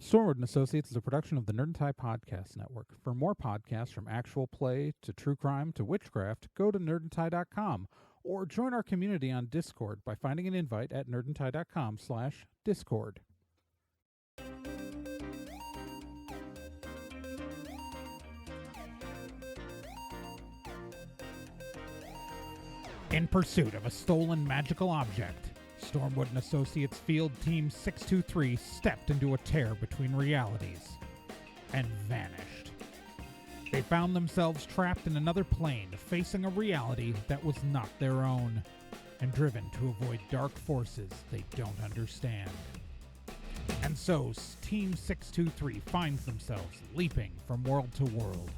Stormwood and Associates is a production of the Nerd and Tie Podcast Network. For more podcasts from actual play to true crime to witchcraft, go to nerdandtie.com or join our community on Discord by finding an invite at nerdandtie.com/discord. In pursuit of a stolen magical object, Stormwood and Associates Field Team 623 stepped into a tear between realities and vanished. They found themselves trapped in another plane, facing a reality that was not their own, and driven to avoid dark forces they don't understand. And so, Team 623 finds themselves leaping from world to world,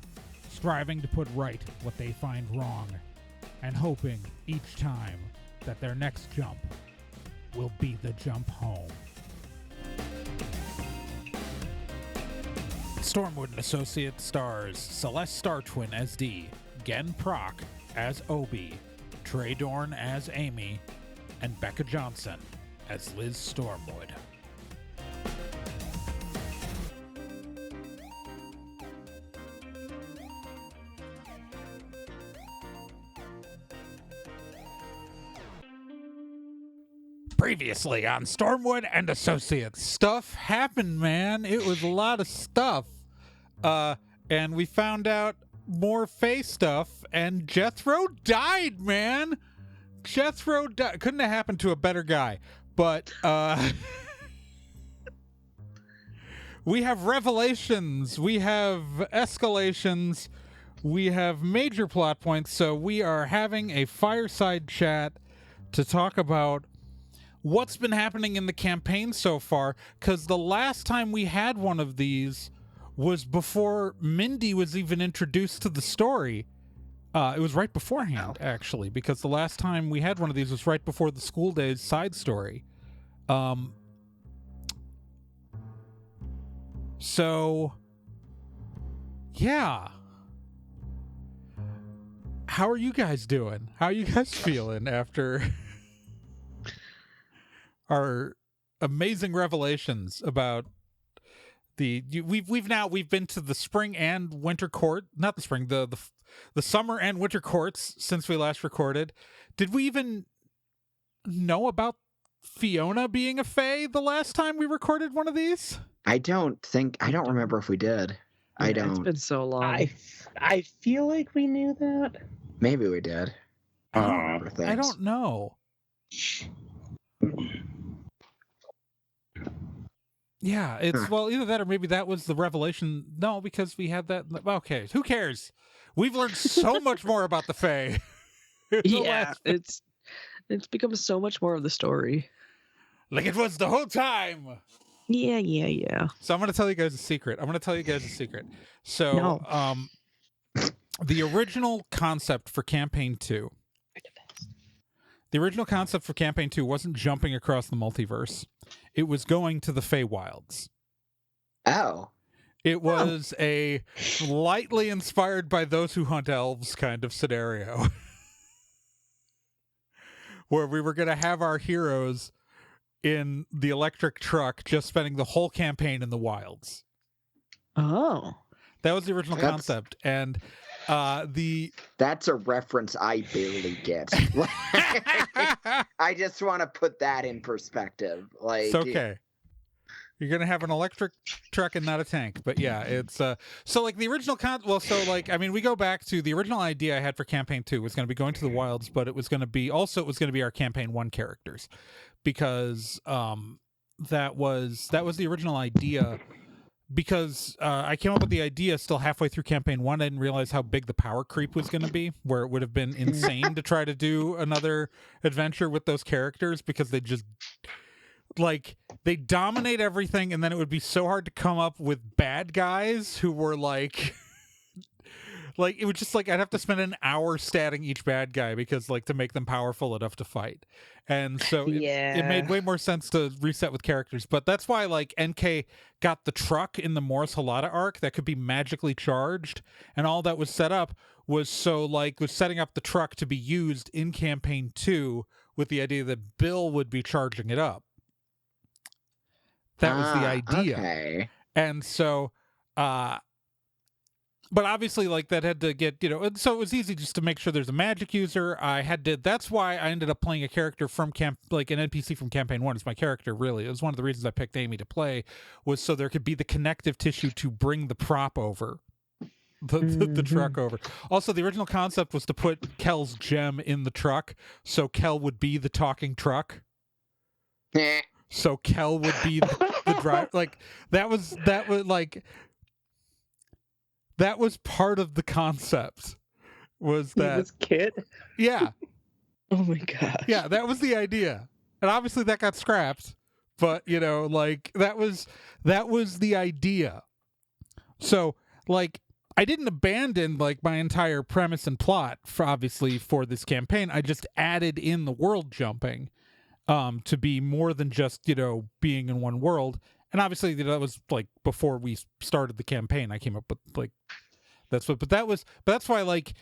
striving to put right what they find wrong, and hoping each time that their next jump will be the jump home. Stormwood and Associates stars Celeste Star Twin as Dee, Gen Proc as Obi, Trey Dorn as Amy, and Becca Johnson as Liz Stormwood. Previously on Stormwood and Associates. Stuff happened, man. It was a lot of stuff. And we found out more Fae stuff, and Jethro died, man. Jethro died. Couldn't have happened to a better guy. But, we have revelations. We have escalations. We have major plot points. So we are having a fireside chat to talk about what's been happening in the campaign so far, because the last time we had one of these was before Mindy was even introduced to the story. It was right beforehand, actually, because the last time we had one of these was right before the School Days side story. So, yeah. How are you guys doing? How are you guys feeling after our amazing revelations about we've been to the spring and winter court, not the spring, the summer and winter courts since we last recorded. Did we even know about Fiona being a Fae the last time we recorded one of these? I don't remember if we did. Yeah, I don't. It's been so long. I feel like we knew that. Maybe we did. I don't remember things. I don't know. Yeah, it's well, either that or maybe that was the revelation. No, because we had that. Okay, who cares? We've learned so much more about the Fae. Yeah, it's become so much more of the story. Like it was the whole time. Yeah. So I'm going to tell you guys a secret. So, the original concept for Campaign 2. The original concept for Campaign 2 wasn't jumping across the multiverse. It was going to the Feywilds. Oh. It was a lightly inspired by Those Who Hunt Elves kind of scenario. Where we were going to have our heroes in the electric truck just spending the whole campaign in the wilds. Oh. That was the original concept. And that's a reference I barely get. I just want to put that in perspective. Like, it's okay. You're gonna have an electric truck and not a tank, but yeah, it's so like the original we go back to the original idea I had for Campaign 2 was gonna be going to the wilds, but it was gonna be our Campaign 1 characters, because that was the original idea. Because I came up with the idea still halfway through Campaign 1. I didn't realize how big the power creep was going to be, where it would have been insane to try to do another adventure with those characters, because they just, they dominate everything, and then it would be so hard to come up with bad guys who were it was just I'd have to spend an hour statting each bad guy, because to make them powerful enough to fight. And so it made way more sense to reset with characters. But that's why NK got the truck in the Morris Halata arc that could be magically charged, and all that was set up was setting up the truck to be used in Campaign 2 with the idea that Bill would be charging it up. That was the idea. Okay. And so, but obviously, like, that had to get, and so it was easy just to make sure there's a magic user. That's why I ended up playing a character from an NPC from Campaign 1 as my character, really. It was one of the reasons I picked Amy to play, was so there could be the connective tissue to bring the prop over, the truck over. Also, the original concept was to put Kel's gem in the truck, so Kel would be the talking truck. So Kel would be the driver. Like, that was part of the concept, was that this kid. Yeah. Oh my gosh. Yeah, that was the idea. And obviously that got scrapped, but like, that was the idea. So, like, I didn't abandon, like, my entire premise and plot for this campaign. I just added in the world jumping to be more than just, being in one world. And obviously, that was, like, before we started the campaign. I came up with, like, that's why, like,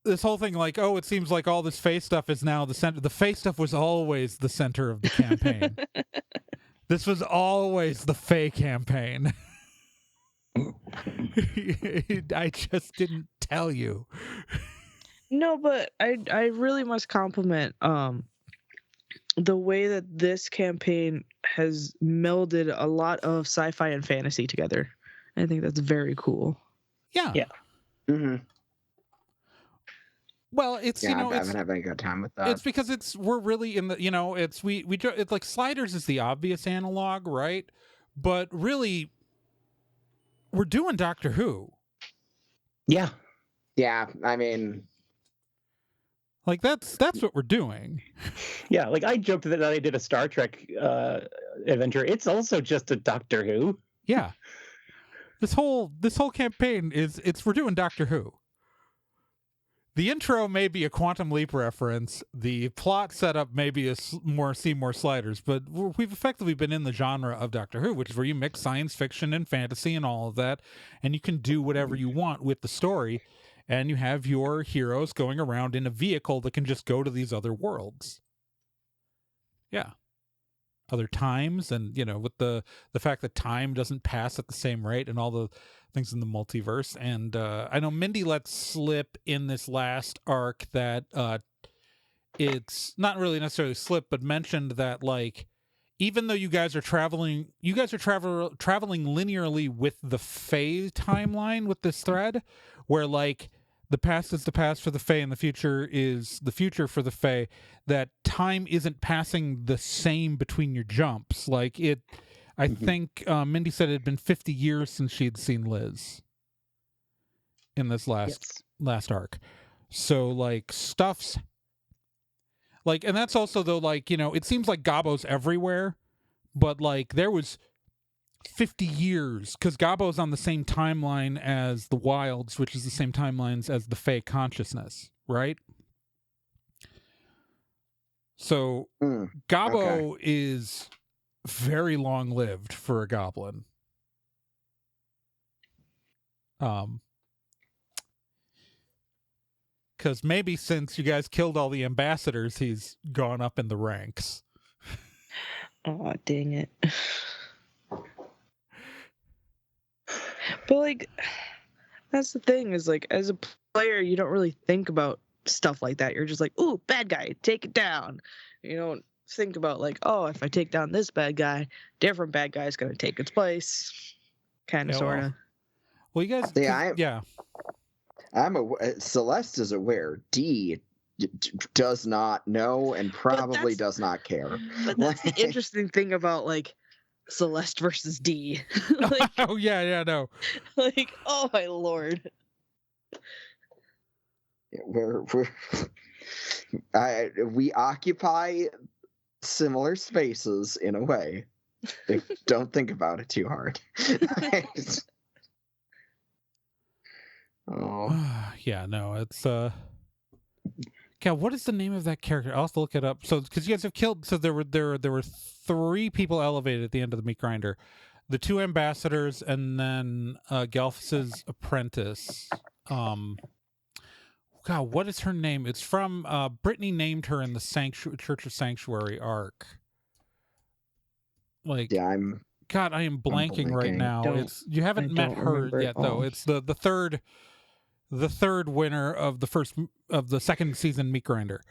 this whole thing, like, oh, it seems like all this Fae stuff is now the center. The Fae stuff was always the center of the campaign. This was always the Fae campaign. I just didn't tell you. No, but I really must compliment the way that this campaign has melded a lot of sci-fi and fantasy together. I think that's very cool. Yeah. Yeah. Mm-hmm. Well, it's I've been having a good time with that. It's because we're really in the it's like Sliders is the obvious analog, right? But really, we're doing Doctor Who. Yeah. Yeah, I mean, like, that's what we're doing. Yeah, like, I joked that I did a Star Trek adventure. It's also just a Doctor Who. Yeah. This whole campaign we're doing Doctor Who. The intro may be a Quantum Leap reference. The plot setup may be more Seymour Sliders, but we've effectively been in the genre of Doctor Who, which is where you mix science fiction and fantasy and all of that, and you can do whatever you want with the story, and you have your heroes going around in a vehicle that can just go to these other worlds. Yeah. Other times, and with the fact that time doesn't pass at the same rate and all the things in the multiverse. And I know Mindy let slip in this last arc that it's not really necessarily slip, but mentioned that, like, even though you guys are traveling linearly with the Fae timeline with this thread, where, like, the past is the past for the Fae and the future is the future for the Fae, that time isn't passing the same between your jumps. Like, I think Mindy said it had been 50 years since she had seen Liz in this last arc. So, like, stuff's like, and that's also, though, like, it seems like Gabo's everywhere, but, like, there was 50 years, because Gabo's on the same timeline as the Wilds, which is the same timelines as the Fae consciousness, right? So Gabo is very long-lived for a goblin. Because maybe since you guys killed all the ambassadors, he's gone up in the ranks. Oh, dang it. But, like, that's the thing, is, like, as a player, you don't really think about stuff like that. You're just like, ooh, bad guy, take it down. You don't think about, like, oh, if I take down this bad guy, different bad guy is going to take its place. Kind of, sort of. Well, you guys... Celeste is aware. D does not know and probably does not care. But that's the interesting thing about, like, Celeste versus D. Like, oh yeah, no. Like, oh my lord. We occupy similar spaces in a way. Don't think about it too hard. Oh. Yeah, no, it's God, what is the name of that character? I'll have to look it up. So, because you guys have killed, so there were 3 people elevated at the end of the meat grinder, the 2 ambassadors, and then Gelfus's apprentice. God, what is her name? It's from Brittany named her in the Church of Sanctuary arc. Like, Yeah, God, I am blanking right blanking. now. You haven't met her yet, though. It's the third winner of the second season Meat Grinder.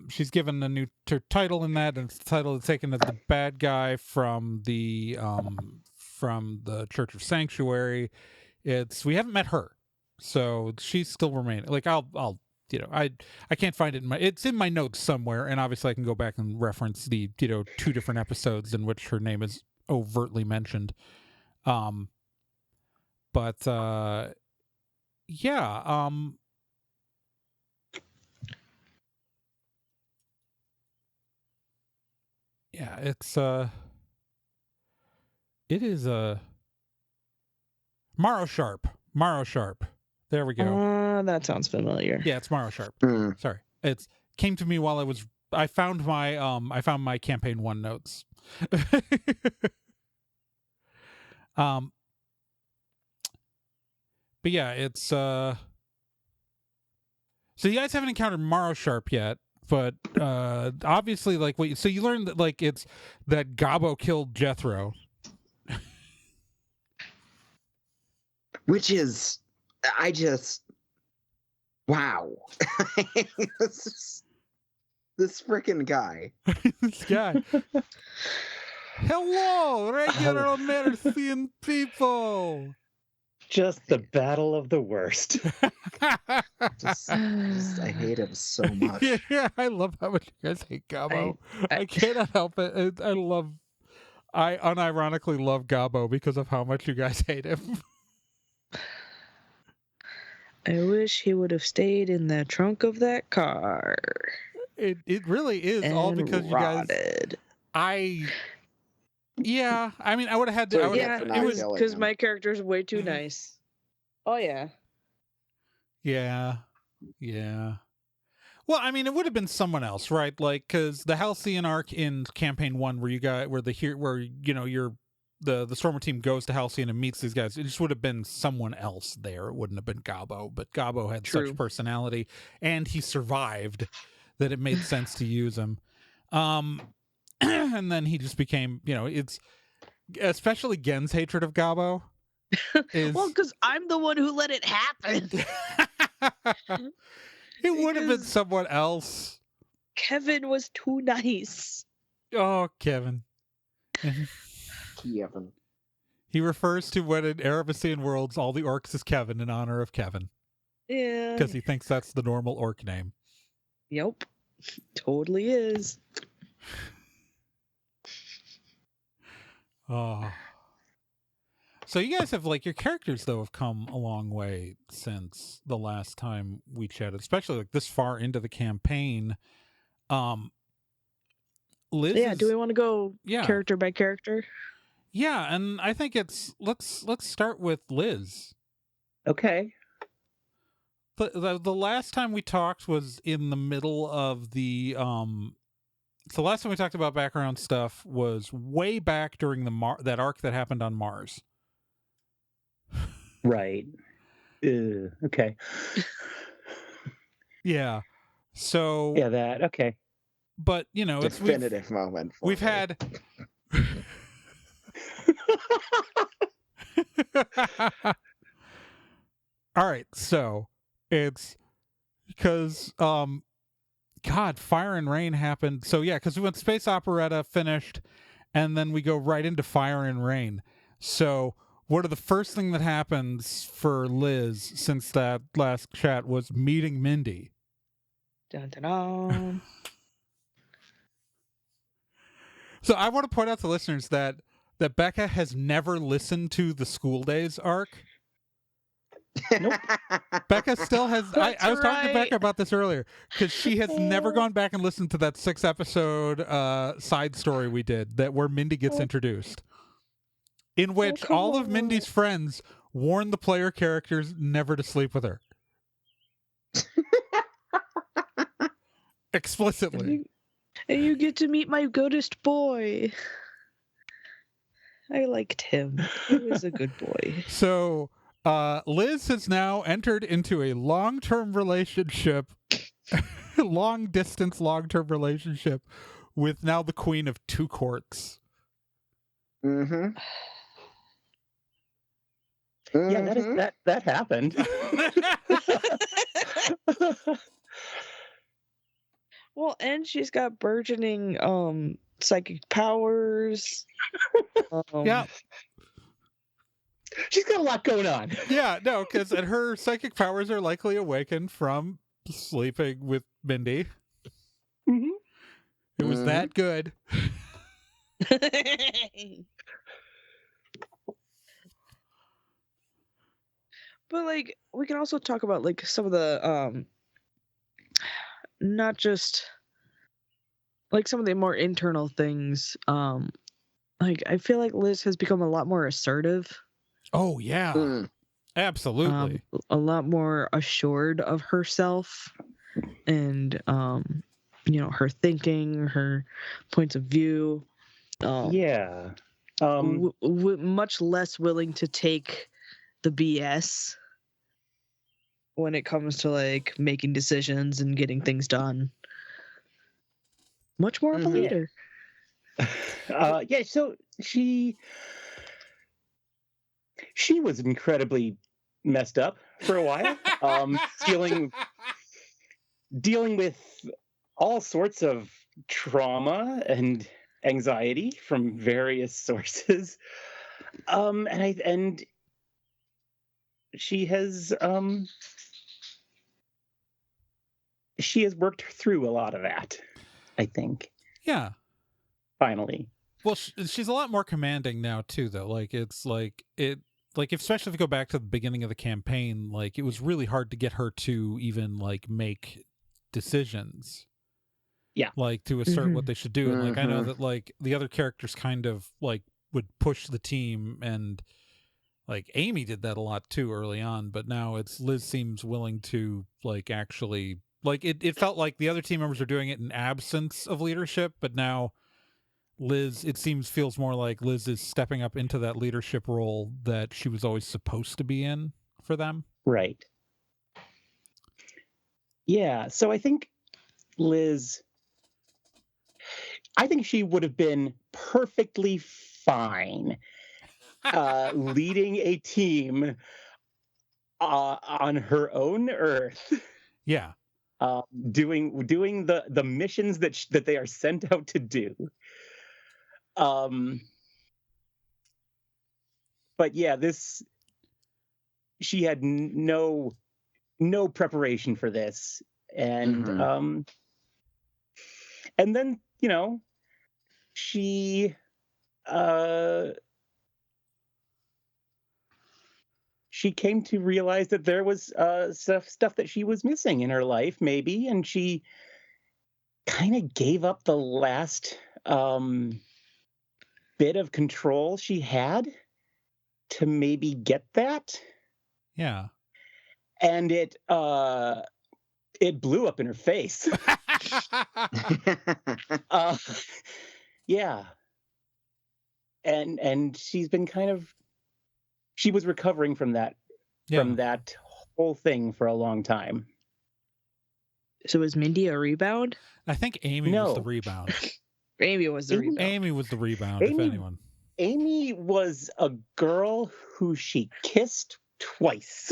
She's given a new title in that, and it's the title is taken as the bad guy from the Church of Sanctuary. We haven't met her, so she's still remaining. Like I'll I can't find it it's in my notes somewhere, and obviously I can go back and reference the 2 different episodes in which her name is overtly mentioned. Yeah. Yeah, it is Morrow Sharp. There we go. That sounds familiar. Yeah, it's Morrow Sharp. Sorry. It came to me while I found my campaign 1 notes. But yeah, it's so you guys haven't encountered Morrow Sharp yet, but obviously, like, so you learned that, like, it's that Gabo killed Jethro, which is, wow. this freaking guy. This guy. Hello, regular American people. Just the battle of the worst. I hate him so much. Yeah, I love how much you guys hate Gabo. I cannot help it. I unironically love Gabo because of how much you guys hate him. I wish he would have stayed in the trunk of that car. It really is all because rotted. you guys. Yeah, I mean, I would have had to. So it was because my character's way too nice. Oh yeah. Yeah. Well, I mean, it would have been someone else, right? Like, because the Halcyon arc in campaign 1, where the Stormer team goes to Halcyon and meets these guys, it just would have been someone else there. It wouldn't have been Gabo, but Gabo had such personality, and he survived that it made sense to use him. And then he just became, it's especially Gen's hatred of Gabo. Well, because I'm the one who let it happen. It would have been someone else. Kevin was too nice. Oh, Kevin. He refers to when in Erebosian worlds all the orcs is Kevin in honor of Kevin. Yeah. Because he thinks that's the normal orc name. Yep. Totally is. Oh. So you guys have, like, your characters, though, have come a long way since the last time we chatted, especially, like, this far into the campaign. Liz do we want to go character by character? Yeah, and I think let's start with Liz. Okay. The last time we talked was in the middle of the so last time we talked about background stuff was way back during that arc that happened on Mars. Right. Okay. Yeah. So yeah, that okay. But it's definitive moment. We've had. All right, so it's because God, Fire and Rain happened. So yeah, because we went Space Operetta, finished, and then we go right into Fire and Rain. So what are the first thing that happens for Liz since that last chat was meeting Mindy? Dun, dun, dun. So I want to point out to listeners that Becca has never listened to the School Days arc. Nope. Becca still has. I was talking to Becca about this earlier because she has never gone back and listened to that 6-episode side story we did where Mindy gets introduced, in which all of Mindy's friends warn the player characters never to sleep with her. Explicitly. And you get to meet my goodest boy. I liked him. He was a good boy. So Liz has now entered into a long-term relationship, long-term relationship with now the queen of 2 courts. Mm-hmm. Yeah, that happened. Well, and she's got burgeoning psychic powers. Yeah. She's got a lot going on. Yeah, no, because her psychic powers are likely awakened from sleeping with Mindy. Mm-hmm. It was that good. But like we can also talk about like some of the not just like some of the more internal things. Like I feel like Liz has become a lot more assertive. Oh yeah. Absolutely. A lot more assured of herself and you know, her thinking, her points of view. Yeah. Much less willing to take the BS when it comes to like making decisions and getting things done. Much more of a leader. Yeah, so she was incredibly messed up for a while. Dealing with all sorts of trauma and anxiety from various sources. And she has worked through a lot of that, I think. Yeah. Finally. Well, she's a lot more commanding now too, though. Like especially if you go back to the beginning of the campaign, like it was really hard to get her to even like make decisions. Yeah. Like to assert what they should do. And like I know that like the other characters kind of like would push the team, and like Amy did that a lot too early on, but now it's Liz seems willing to like actually like it felt like the other team members are doing it in absence of leadership, but now Liz, it feels more like Liz is stepping up into that leadership role that she was always supposed to be in for them. Right. Yeah, so I think she would have been perfectly fine leading a team on her own Earth. Yeah. Doing the missions that they are sent out to do. But yeah, she had no preparation for this, and and then she came to realize that there was stuff that she was missing in her life, maybe, and she kind of gave up the last bit of control she had to maybe get that. Yeah. And it blew up in her face. Yeah. And she's been she was recovering from that whole thing for a long time. So was Mindy a rebound? I think Amy was the rebound. Amy was the rebound. Amy was the rebound, if anyone. Amy was a girl who she kissed twice.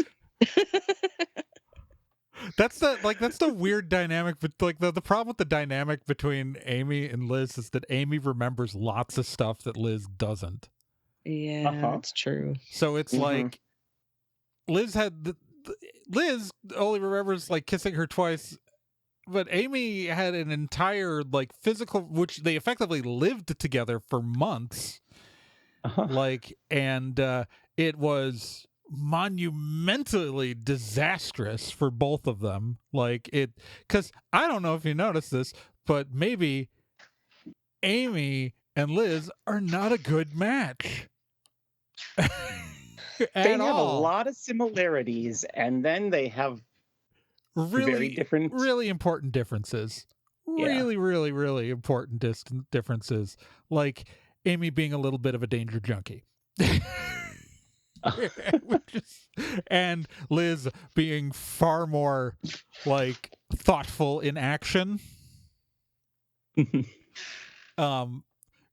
That's the weird dynamic, but like the problem with the dynamic between Amy and Liz is that Amy remembers lots of stuff that Liz doesn't. Yeah, that's true. So it's like Liz Liz only remembers like kissing her twice, but Amy had an entire like physical, which they effectively lived together for months. Like, and it was monumentally disastrous for both of them. Like because I don't know if you noticed this, but maybe Amy and Liz are not a good match. They have a lot of similarities, and then they have very different, really important differences. Yeah. Really, really, really important differences. Like Amy being a little bit of a danger junkie. And Liz being far more like thoughtful in action.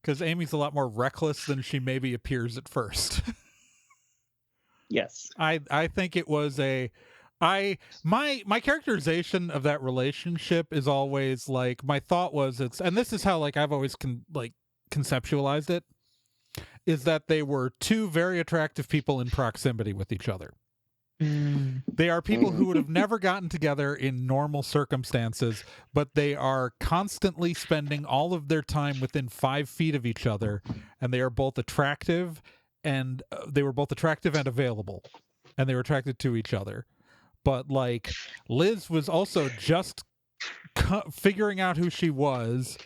because Amy's a lot more reckless than she maybe appears at first. Yes. I think it was my characterization of that relationship is always like, my thought was, and this is how like I've always conceptualized it, is that they were two very attractive people in proximity with each other. They are people who would have never gotten together in normal circumstances, but they are constantly spending all of their time within 5 feet of each other, and they are both attractive, and they were both attractive and available, and they were attracted to each other. But like, Liz was also just figuring out who she was,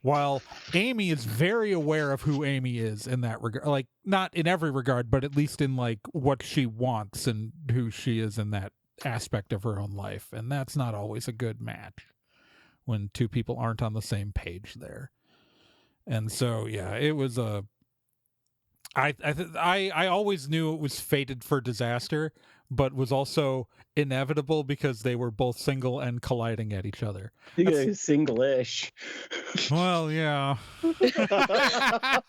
while Amy is very aware of who Amy is in that regard. Like, not in every regard, but at least in like what she wants and who she is in that aspect of her own life. And that's not always a good match when two people aren't on the same page there. And so, yeah, it was I always knew it was fated for disaster, but was also inevitable because they were both single and colliding at each other. Yeah, single-ish. Well, yeah. I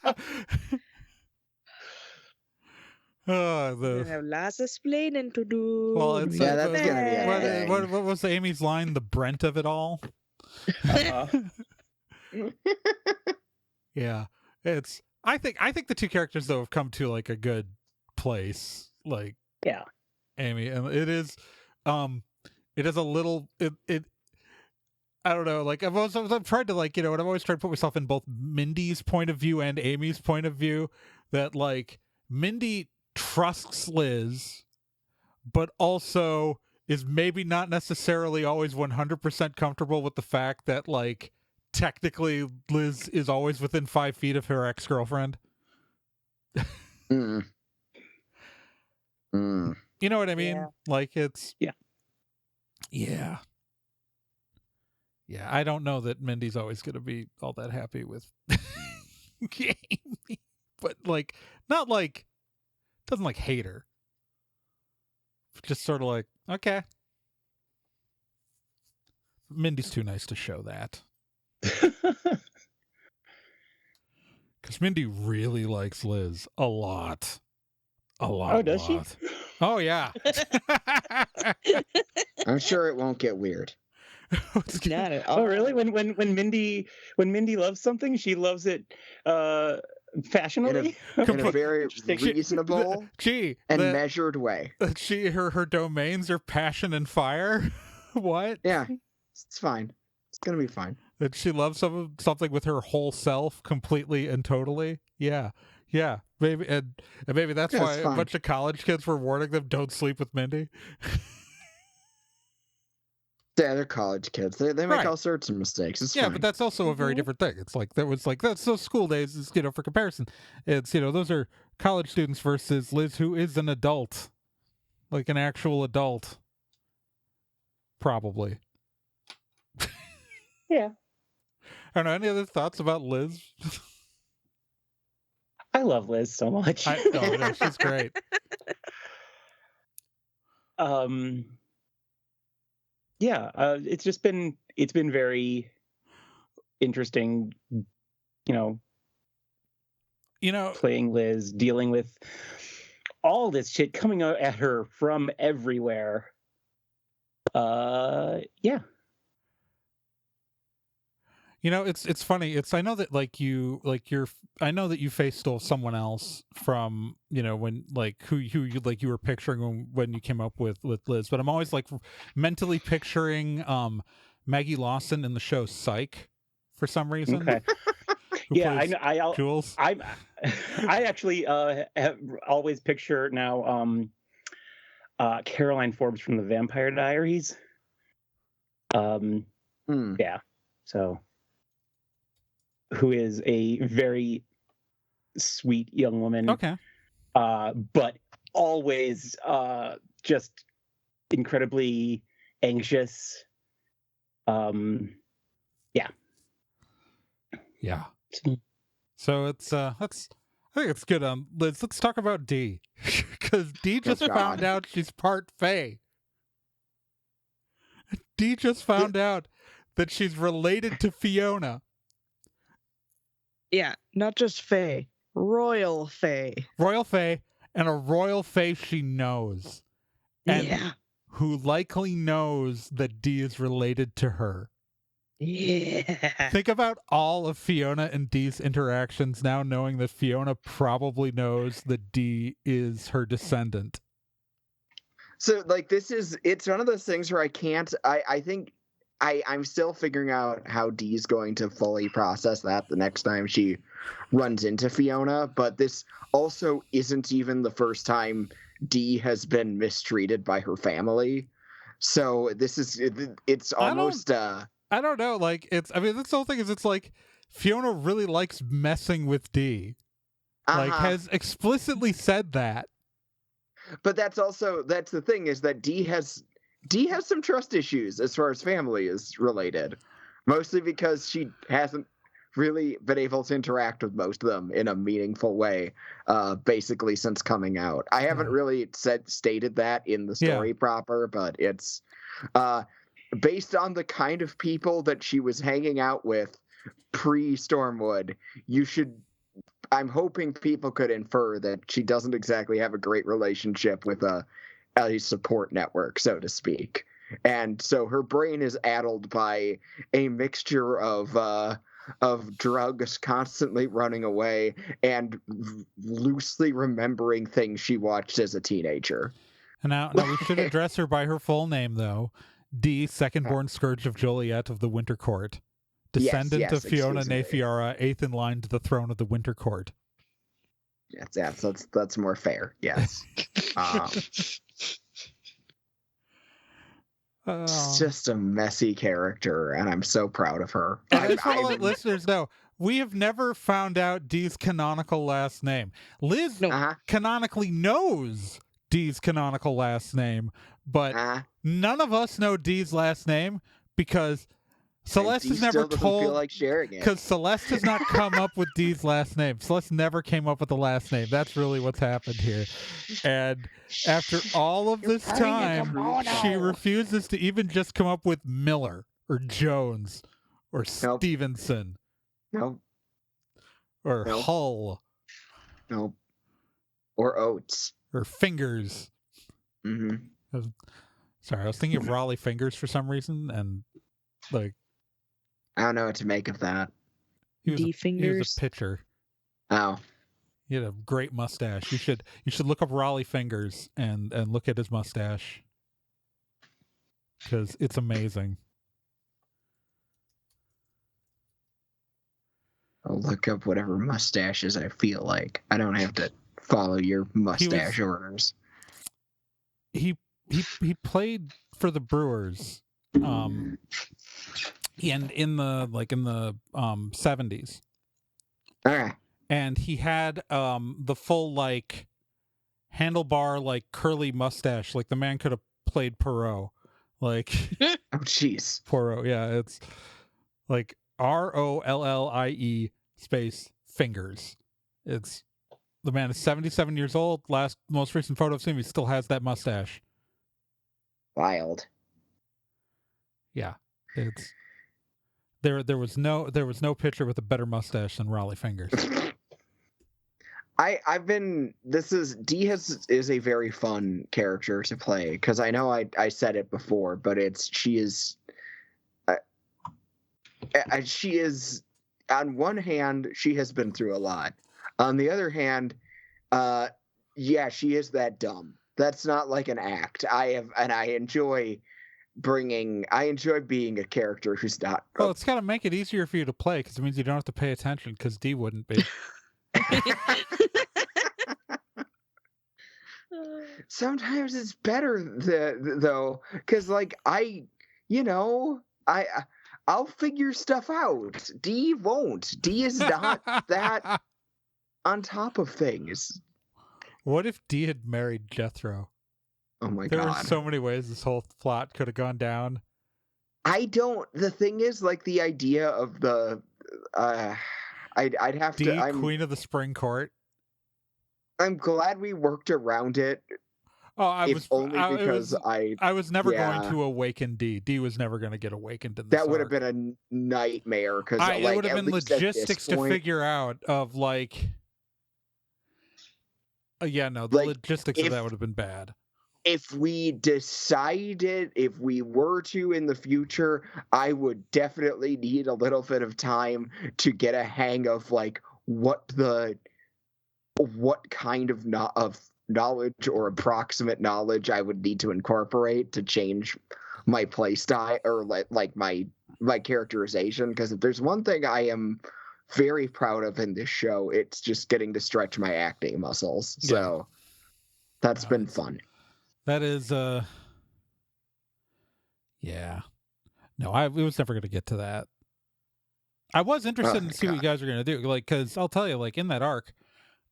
have lots of explaining to do. Well, it's Yeah, that's gonna be a thing. what was Amy's line? The Brent of it all. Yeah, it's. I think the two characters though have come to like a good place. Like, Yeah. Amy, and it is a little it. I don't know. Like I've tried to like, you know, and I've always tried to put myself in both Mindy's point of view and Amy's point of view. That like Mindy trusts Liz, but also is maybe not necessarily always 100% comfortable with the fact that like technically Liz is always within 5 feet of her ex-girlfriend. Mm. You know what I mean? Yeah. Like it's Yeah. I don't know that Mindy's always going to be all that happy with Amy, but like not like doesn't like hate her. Just sort of like, okay. Mindy's too nice to show that. Because Mindy really likes Liz a lot. A lot. Oh, does she? Oh, yeah. I'm sure it won't get weird. Not at all. Oh, really? When Mindy loves something, she loves it fashionably? In a very Interesting. reasonable and measured way. Her domains are passion and fire. What? Yeah, it's fine. It's gonna be fine. That she loves something with her whole self, completely and totally. Yeah, maybe, and maybe that's why a bunch of college kids were warning them, don't sleep with Mindy. Yeah, they're college kids. They make Right. all sorts of mistakes. It's Yeah, fine. but that's also a very different thing. It's like that's those school days is, you know, for comparison. It's, you know, those are college students versus Liz, who is an adult, like an actual adult, probably. Yeah. I don't know. Any other thoughts about Liz? I love Liz so much. No, she's great. Yeah, it's been very interesting, you know, playing Liz, dealing with all this shit coming out at her from everywhere. Yeah. You know, it's funny. I know that I know that you faced someone else from, you know, when like who you like you were picturing when you came up with Liz, but I'm always like mentally picturing Maggie Lawson in the show Psych for some reason. Okay. Yeah, I know. Jules. I actually have always picture now Caroline Forbes from the Vampire Diaries. Yeah. So, who is a very sweet young woman. Okay. But always just incredibly anxious. Yeah. Yeah. So it's I think it's good. Liz, let's talk about Dee, because Dee just found out she's part Fae. Dee just found out that she's related to Fiona. Yeah, not just Faye. Royal Faye. Royal Faye, and a royal Faye she knows. And Yeah. who likely knows that Dee is related to her. Yeah. Think about all of Fiona and Dee's interactions now, knowing that Fiona probably knows that Dee is her descendant. So, like, it's one of those things where I think I'm still figuring out how Dee's going to fully process that the next time she runs into Fiona, but this also isn't even the first time Dee has been mistreated by her family. So it's almost I don't know, like, that's the whole thing is, it's like Fiona really likes messing with Dee. Like, has explicitly said that. But that's the thing, is that Dee has some trust issues as far as family is related, mostly because she hasn't really been able to interact with most of them in a meaningful way, basically since coming out. I haven't really stated that in the story proper, but it's based on the kind of people that she was hanging out with pre-Stormwood. I'm hoping people could infer that she doesn't exactly have a great relationship with a support network, so to speak. And so her brain is addled by a mixture of drugs constantly running away and loosely remembering things she watched as a teenager. And now we should address her by her full name, though. Dee, second-born Scourge of Joliet of the Winter Court. Descendant of Fiona Nefiara, eighth in line to the throne of the Winter Court. Yes, that's more fair. Yes. It's just a messy character, and I'm so proud of her. And I just want to let listeners know, we have never found out Dee's canonical last name. Liz canonically knows Dee's canonical last name, but none of us know Dee's last name because Celeste has never told, feel like sharing it. Because Celeste has not come up with Dee's last name. Celeste never came up with the last name. That's really what's happened here. And after all of this time, she refuses to even just come up with Miller or Jones or Stevenson. Nope. Or Hull. Nope. Or Oates. Or Fingers. Mm-hmm. Sorry, I was thinking of Raleigh Fingers for some reason, and like, I don't know what to make of that. He was a pitcher. Oh. He had a great mustache. You should look up Raleigh Fingers and look at his mustache, because it's amazing. I'll look up whatever mustaches I feel like. I don't have to follow your mustache orders. He played for the Brewers. And in the 70s. Okay. And he had the full handlebar curly mustache. Like the man could have played Perot. Like oh jeez. Poirot, yeah. It's like ROLLIE space Fingers. It's the man is 77 years old. Most recent photo of him, he still has that mustache. Wild. Yeah. It's there was no pitcher with a better mustache than Raleigh Fingers. Dee is a very fun character to play, because I know I said it before, but she is on one hand, she has been through a lot. On the other hand, she is that dumb. That's not like an act. I enjoy being a character who's not. Well, it's got to make it easier for you to play, because it means you don't have to pay attention, because Dee wouldn't be. Sometimes it's better though, because I'll figure stuff out. Dee won't. Dee is not that on top of things. What if Dee had married Jethro? Oh my God. There were so many ways this whole plot could have gone down. The thing is, the idea of the I'd have Dee, to. Queen of the Spring Court. I'm glad we worked around it. Oh, I if was only I, it because was, I I was never going yeah, to awaken D. D was never going to get awakened in this that would have arc. been a nightmare because It like would have at been least at this logistics to point, figure out of like. Yeah, no, the like logistics of if that would have been bad. if we decided if we were to in the future, I would definitely need a little bit of time to get a hang of like what kind of knowledge or approximate knowledge I would need to incorporate to change my play style or like my characterization. Because if there's one thing I am very proud of in this show, it's just getting to stretch my acting muscles. So that's been fun. That is yeah. No, I was never going to get to that. I was interested in see what you guys are going to do, like, because I'll tell you, like in that arc,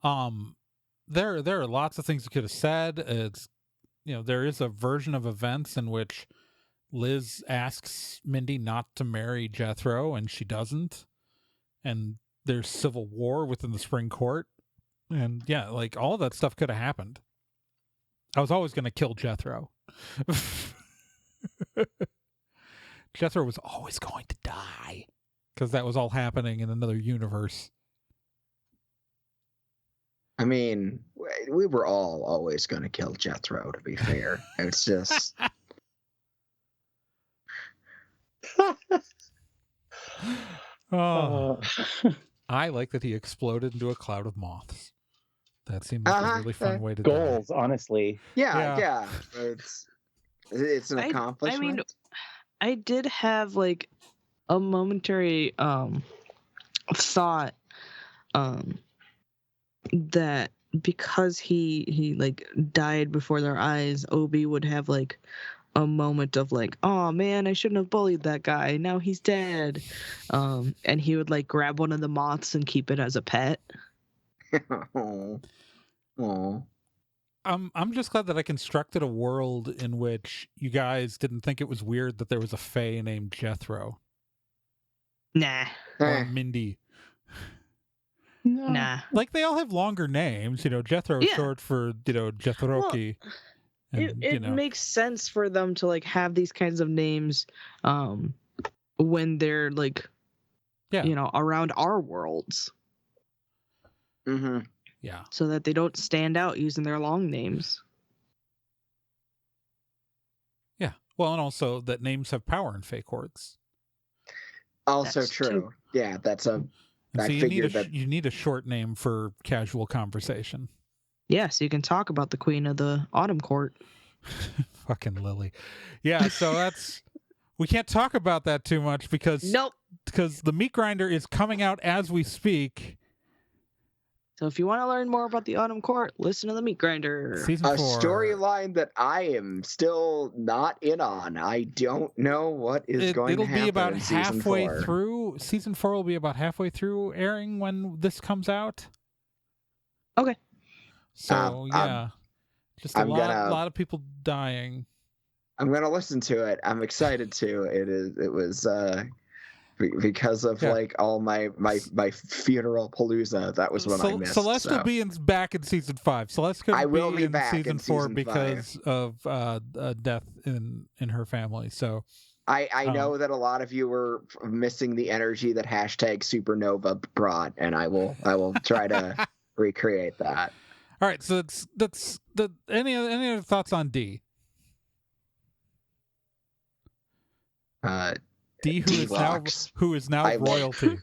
there are lots of things you could have said. It's there is a version of events in which Liz asks Mindy not to marry Jethro, and she doesn't, and there's civil war within the Spring Court, and yeah, like all that stuff could have happened. I was always going to kill Jethro. Jethro was always going to die because that was all happening in another universe. I mean, we were all always going to kill Jethro, to be fair. It's just... I like that he exploded into a cloud of moths. That seemed like a really fun way to goals, die. honestly. Yeah. It's an accomplishment. I mean, I did have like a momentary thought that because he like died before their eyes, Obi would have like a moment of like, oh man, I shouldn't have bullied that guy. Now he's dead. And he would like grab one of the moths and keep it as a pet. Oh. I'm just glad that I constructed a world in which you guys didn't think it was weird that there was a fae named Jethro. Nah. Or Mindy. No. Nah. Like they all have longer names, Jethro is short for, Jethroki. Well, it makes sense for them to like have these kinds of names when they're like around our worlds. Mm-hmm. Yeah. So that they don't stand out using their long names. Yeah. Well, and also that names have power in Fae courts. Also true. Yeah, that's a... And so you need a short name for casual conversation. Yeah, so you can talk about the Queen of the Autumn Court. Fucking Lily. Yeah, so we can't talk about that too much because the meat grinder is coming out as we speak. So if you want to learn more about the Autumn Court, listen to the Meat Grinder. Season 4. A storyline that I am still not in on. I don't know what is going to happen. It'll be about in halfway season 4. through. Season 4 will be about halfway through airing when this comes out. Okay. So just a lot of people dying. I'm gonna listen to it. I'm excited to. It was because of like all my funeral palooza. That was what I missed. Celeste will be back in season 5. Celeste will be in season 4 because of death in her family. So I know that a lot of you were missing the energy that #Supernova brought, and I will try to recreate that. All right, so that's any other thoughts on D? D, who is now royalty.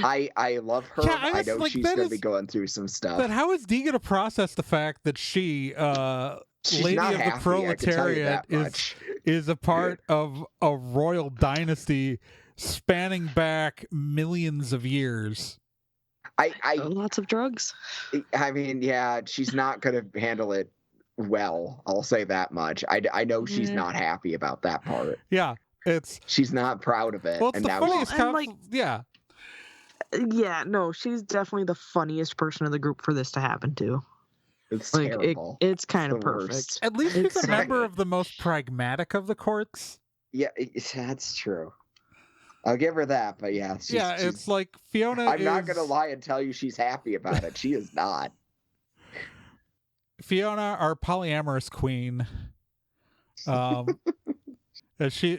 I love her. Yeah, I know she's gonna be going through some stuff. But how is D gonna process the fact that she, lady of the proletariat, is a part of a royal dynasty spanning back millions of years? Lots of drugs. I mean, yeah, she's not gonna handle it well. I'll say that much. I know she's not happy about that part. Yeah. She's not proud of it. Well, it's the funniest Yeah, no, she's definitely the funniest person in the group for this to happen to. It's terrible. It's kind of perfect. Worst. At least she's a member of the most pragmatic of the courts. Yeah, that's true. I'll give her that, but yeah. It's like Fiona I'm not going to lie and tell you she's happy about it. She is not. Fiona, our polyamorous queen, she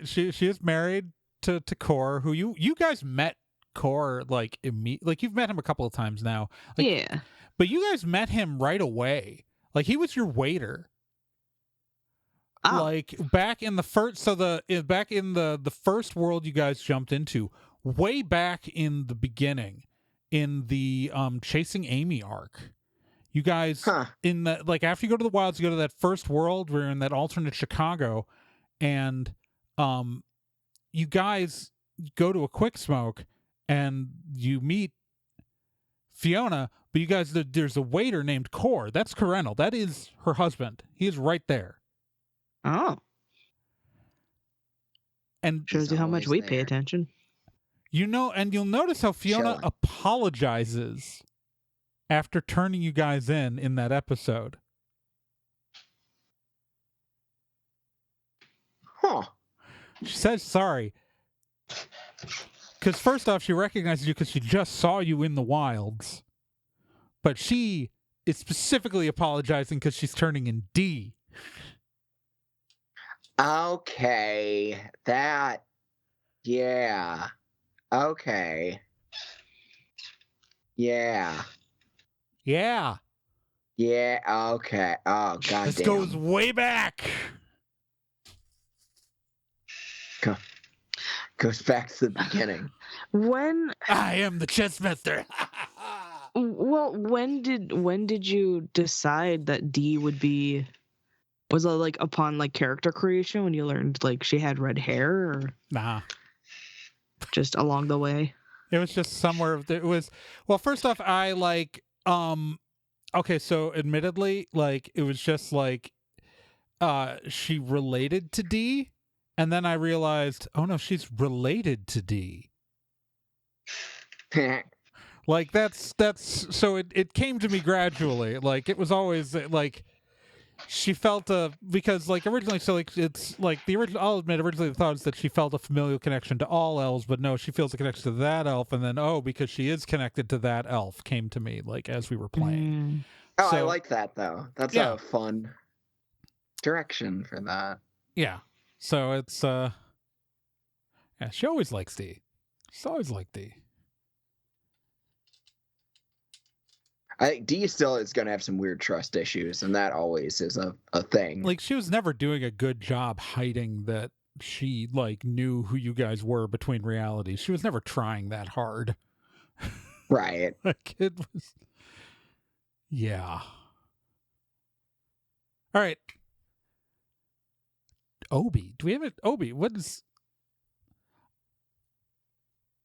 is married to Core, who you guys met Core like you've met him a couple of times now. Like, Yeah. but you guys met him right away. Like he was your waiter. Oh. Like back in the first the first world you guys jumped into, way back in the beginning, in the Chasing Amy arc. You guys in the like after you go to the wilds, you go to that first world where you're in that alternate Chicago, and you guys go to a quick smoke and you meet Fiona, but you guys there's a waiter named Core. That's Corental. That is her husband. He is right there. Oh. And Shows you how much we pay attention. You know, and you'll notice how Fiona Chilling. apologizes after turning you guys in that episode. Huh. She says sorry. Because first off, she recognizes you because she just saw you in the wilds. But she is specifically apologizing because she's turning in D. Okay. That. Yeah. Okay. Yeah. Yeah. Yeah. Okay. Oh, goddamn. This goes way back. Goes back to the beginning. When I am the chessmaster. well, when did you decide that D would be? Was it like upon like character creation when you learned like she had red hair, or Nah. just along the way? It was just somewhere. It was first off, I like okay, so admittedly, like it was just like she related to D, and then I realized, oh no, she's related to D. Like that's so it came to me gradually. Like it was always like she felt because like originally, so like it's like the original. I'll admit, originally the thought is that she felt a familial connection to all elves, but no, she feels a connection to that elf, and then because she is connected to that elf, came to me like as we were playing. Oh, So, I like that though. That's Yeah. a fun direction for that. Yeah. So it's yeah, she always likes D. She's always liked D. I think D still is going to have some weird trust issues, and that always is a thing. Like she was never doing a good job hiding that she like knew who you guys were between realities. She was never trying that hard. Right. Like it was. Yeah. All right. Obi. Do we have it? Obi. What is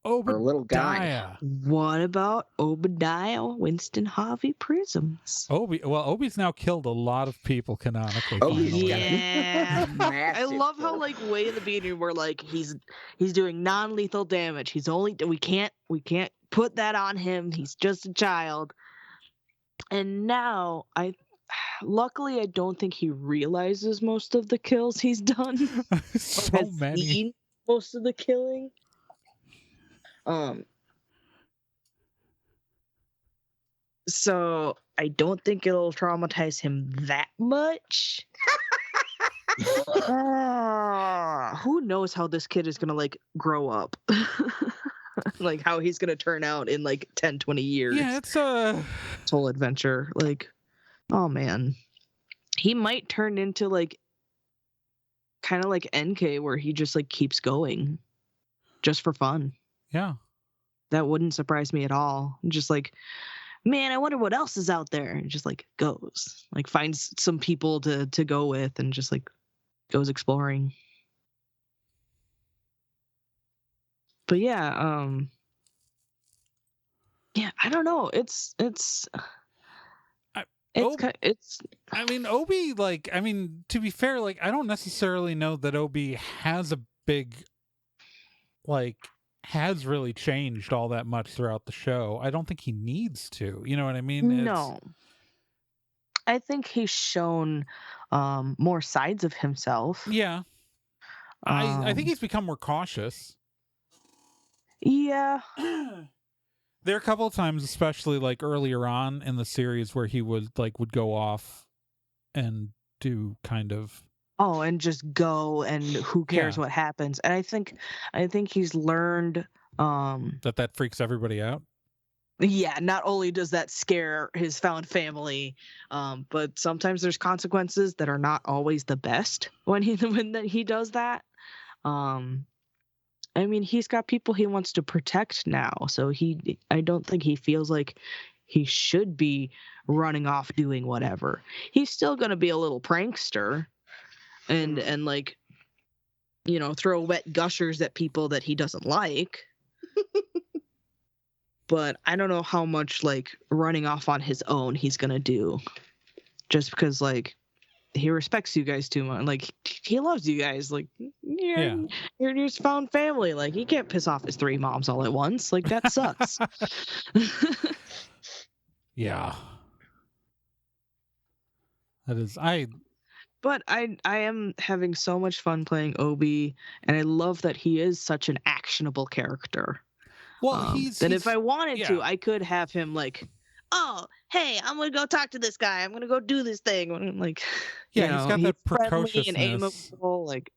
Obadiah? Our little guy. What about Obadiah Winston Harvey Prisms? Obi's now killed a lot of people canonically. Obi's finally. got a Yeah. I massive love how kill. like way in the beginning we're like he's doing non-lethal damage. He's only we can't put that on him. He's just a child. And now luckily I don't think he realizes most of the kills he's done. So has many. seen most of the killing. So I don't think it'll traumatize him that much. Who knows how this kid is gonna like grow up? Like how he's gonna turn out in like 10, 20 years. Yeah, it's This whole adventure. Like, oh man. He might turn into like kind of like NK where he just like keeps going just for fun. yeah. That wouldn't surprise me at all. Just like, man, I wonder what else is out there. And just like goes, like finds some people to go with and just like goes exploring. But yeah, I don't know. It's I mean, Obi, like, I mean, to be fair, like, I don't necessarily know that Obi has a big, like, has really changed all that much throughout the show. I don't think he needs to. You know what I mean? no. I think he's shown more sides of himself. Yeah. I think he's become more cautious. Yeah. There are a couple of times, especially like earlier on in the series, where he would go off and do kind of. Oh, and just go, and who cares what happens? And I think he's learned that freaks everybody out. Yeah, not only does that scare his found family, but sometimes there's consequences that are not always the best when he does that. I mean, he's got people he wants to protect now, so I don't think he feels like he should be running off doing whatever. He's still gonna be a little prankster, and like, throw wet gushers at people that he doesn't like. But I don't know how much like running off on his own he's gonna do, just because like he respects you guys too much. Like he loves you guys. Like you're his found family. Like he can't piss off his 3 moms all at once. Like that sucks. Yeah, that is But I am having so much fun playing Obi, and I love that he is such an actionable character. Well, if I wanted to, I could have him like, oh, hey, I'm gonna go talk to this guy. I'm gonna go do this thing. And like, he's got that precociousness and amiable. Like,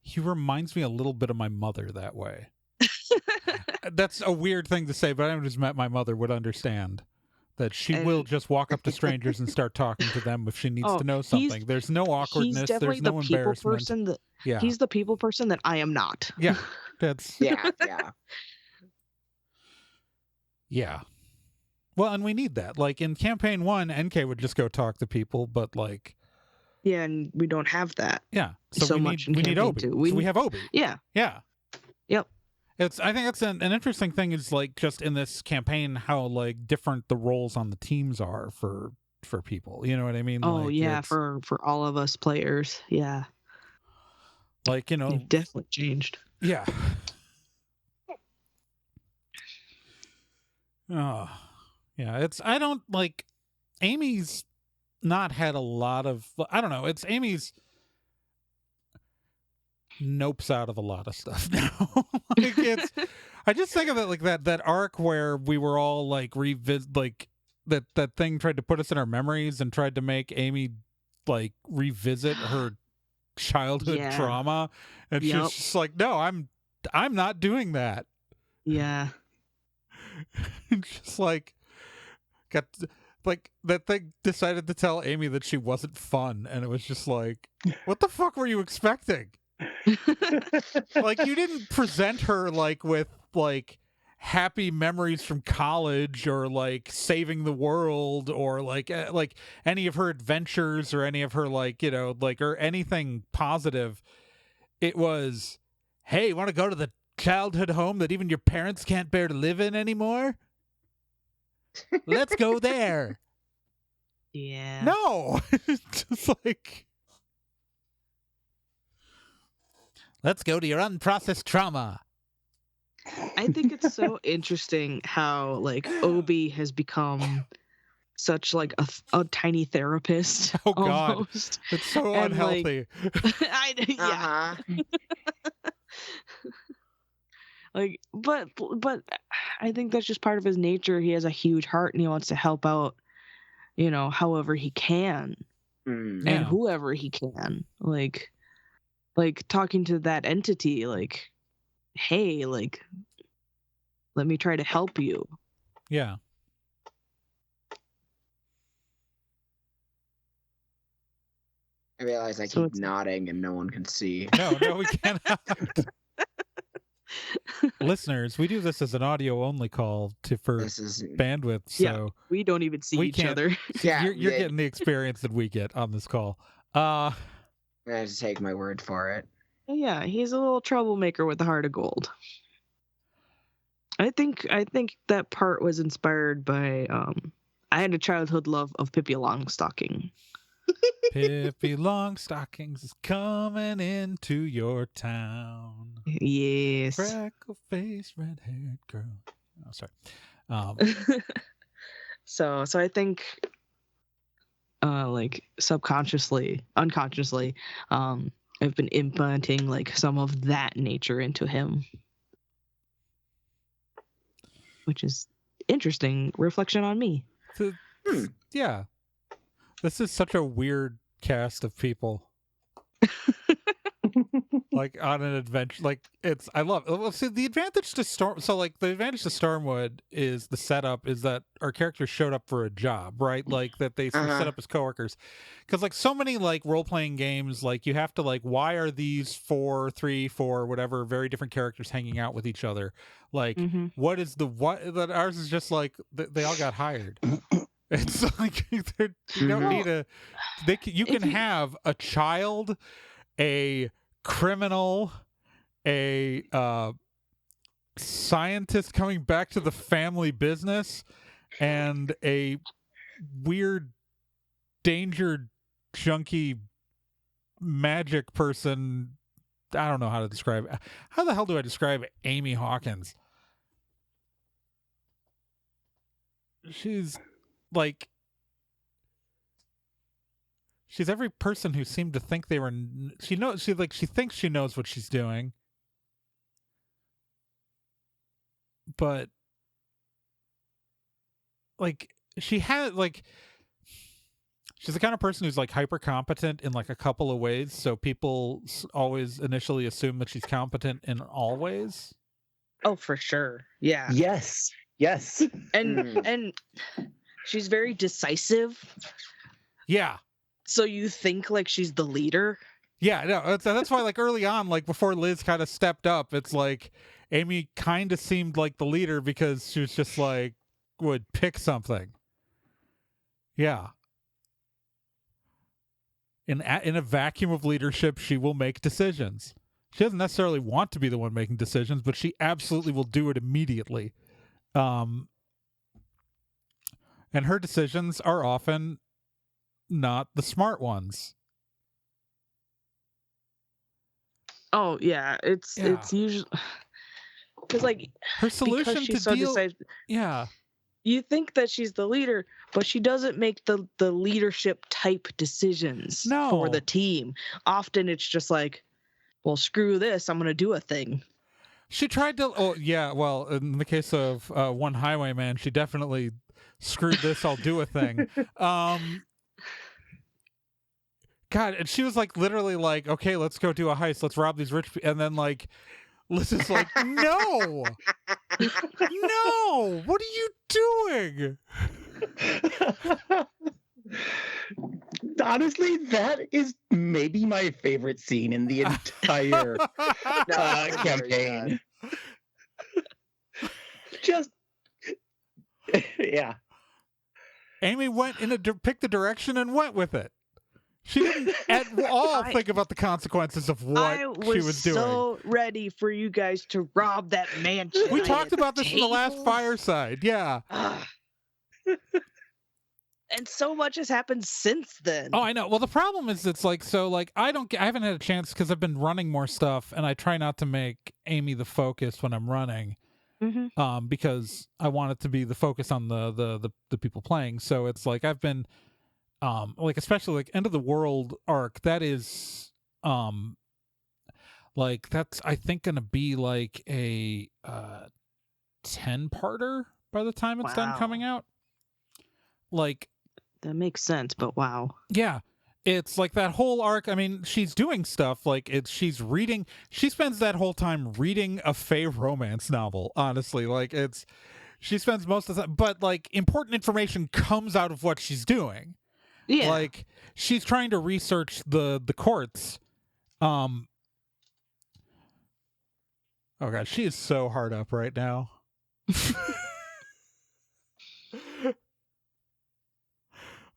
he reminds me a little bit of my mother that way. That's a weird thing to say, but I just met my mother would understand that she will just walk up to strangers and start talking to them if she needs to know something. There's no awkwardness. There's no embarrassment. He's the people person that I am not. Yeah. That's yeah. Well, and we need that. Like in campaign 1, NK would just go talk to people, but like and we don't have that. Yeah. So we need Obi. So we have Obi. Yeah. Yeah. Yep. I think that's an interesting thing is like just in this campaign how like different the roles on the teams are for people. You know what I mean? Oh like, yeah, for all of us players. Yeah. Like, They've definitely changed. Yeah. Oh, yeah. I don't like Amy's not had a lot of, I don't know. It's Amy's nopes out of a lot of stuff now. Like I just think of it like that arc where we were all like revisit, like that thing tried to put us in our memories and tried to make Amy like revisit her childhood trauma, and she's just like, no, I'm not doing that. Yeah. Just like got like that thing decided to tell Amy that she wasn't fun, and it was just like, what the fuck were you expecting? Like you didn't present her like with like happy memories from college or like saving the world or like any of her adventures or any of her like like or anything positive. It was, hey, want to go to the childhood home that even your parents can't bear to live in anymore? Let's go there. Yeah. No. Just like, let's go to your unprocessed trauma. I think it's so interesting how like Obi has become such like a tiny therapist. Oh God, almost. It's so And, unhealthy. Yeah. Like, but I think that's just part of his nature. He has a huge heart and he wants to help out, however he can, and whoever he can. Like talking to that entity, like, hey, like, let me try to help you. Yeah. I realize I keep nodding and no one can see. No, we cannot. Listeners, we do this as an audio only call for bandwidth, so we don't even see each other. Yeah, you're getting the experience that we get on this call. I have to take my word for it. Yeah, he's a little troublemaker with a heart of gold. I think that part was inspired by I had a childhood love of Pippi Longstocking. Pippi Longstockings is coming into your town. Yes. Freckle-faced, red-haired girl. Oh, sorry. So I think like unconsciously, I've been implanting like some of that nature into him, which is interesting reflection on me. Yeah. This is such a weird cast of people. Like on an adventure, like I love. Well, see, the advantage to the advantage to Stormwood is the setup is that our characters showed up for a job, right? Like that they were set up as coworkers, because like so many like role playing games, like you have to like, why are these 3, 4, whatever, very different characters hanging out with each other? Like, what is that? Ours is just like they all got hired. It's like you don't need a. You can have a child, a criminal, a scientist coming back to the family business, and a weird danger junkie magic person. I don't know how to describe it. How the hell do I describe Amy Hawkins? She's like, she's every person who seemed to think they were. She thinks she knows what she's doing, but like she's the kind of person who's like hyper competent in like a couple of ways. So people always initially assume that she's competent in all ways. Oh, for sure. Yeah. Yes. And she's very decisive. Yeah. So you think like she's the leader. Yeah, no, that's why like early on, like before Liz kind of stepped up, it's like Amy kind of seemed like the leader because she was just like would pick something. Yeah. In a vacuum of leadership, she will make decisions. She doesn't necessarily want to be the one making decisions, but she absolutely will do it immediately. And her decisions are often not the smart ones. Oh yeah, it's usually because like her solution she's to so deal. decisive, Yeah, you think that she's the leader, but she doesn't make the leadership type decisions for the team. Often it's just like, well, screw this, I'm gonna do a thing. She tried to. Oh yeah, well, in the case of One Highwayman, she definitely screwed this. I'll do a thing. God, and she was like literally like, okay, let's go do a heist. Let's rob these rich people. And then like, Liz is like, no, no, what are you doing? Honestly, that is maybe my favorite scene in the entire campaign. Just, yeah. Amy went picked the direction and went with it. She didn't at all think about the consequences of what she was doing. I was so ready for you guys to rob that mansion. We talked about this in the last Fireside. Yeah. And so much has happened since then. Oh, I know. Well, the problem is it's like, so like I haven't had a chance because I've been running more stuff and I try not to make Amy the focus when I'm running. Because I want it to be the focus on the people playing. So it's like I've been like especially like End of the World arc, that is like that's I think gonna be like a 10-parter by the time it's done coming out. Like that makes sense, but wow. Yeah. It's like that whole arc. I mean, she's doing stuff like she spends that whole time reading a fae romance novel, honestly. Like she spends most of the time, but like important information comes out of what she's doing. Yeah. Like she's trying to research the courts. Oh god, she is so hard up right now.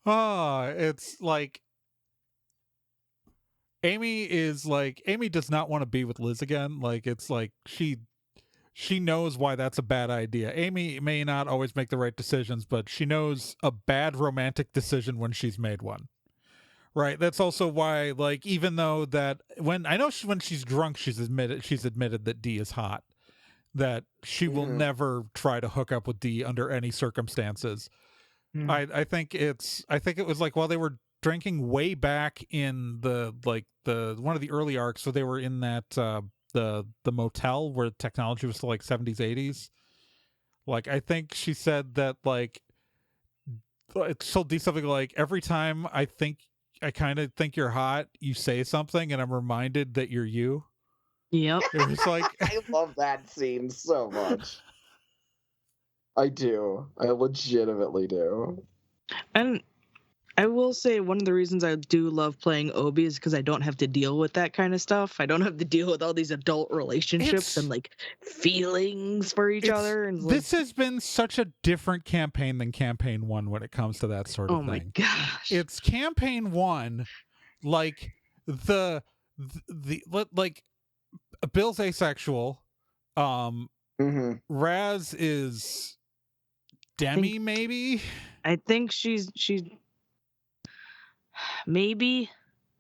Oh, it's like Amy does not want to be with Liz again. Like it's like she knows why that's a bad idea. Amy may not always make the right decisions, but she knows a bad romantic decision when she's made one. Right? That's also why, like, even though that when she's drunk, she's admitted that Dee is hot. That she will never try to hook up with Dee under any circumstances. I think it was like while they were drinking way back in the one of the early arcs, so they were in that the motel where technology was still like 70s 80s. Like I think she said that like she'll do something like, every time I kind of think you're hot, you say something, and I'm reminded that you're you. Yep. It was like, I love that scene so much. I do. I legitimately do. And I will say one of the reasons I do love playing Obi is because I don't have to deal with that kind of stuff. I don't have to deal with all these adult relationships and like feelings for each other. And this has been such a different campaign than campaign 1 when it comes to that sort of thing. Oh my gosh. It's campaign 1, like the like Bill's asexual, Raz is Demi, maybe. I think she's maybe.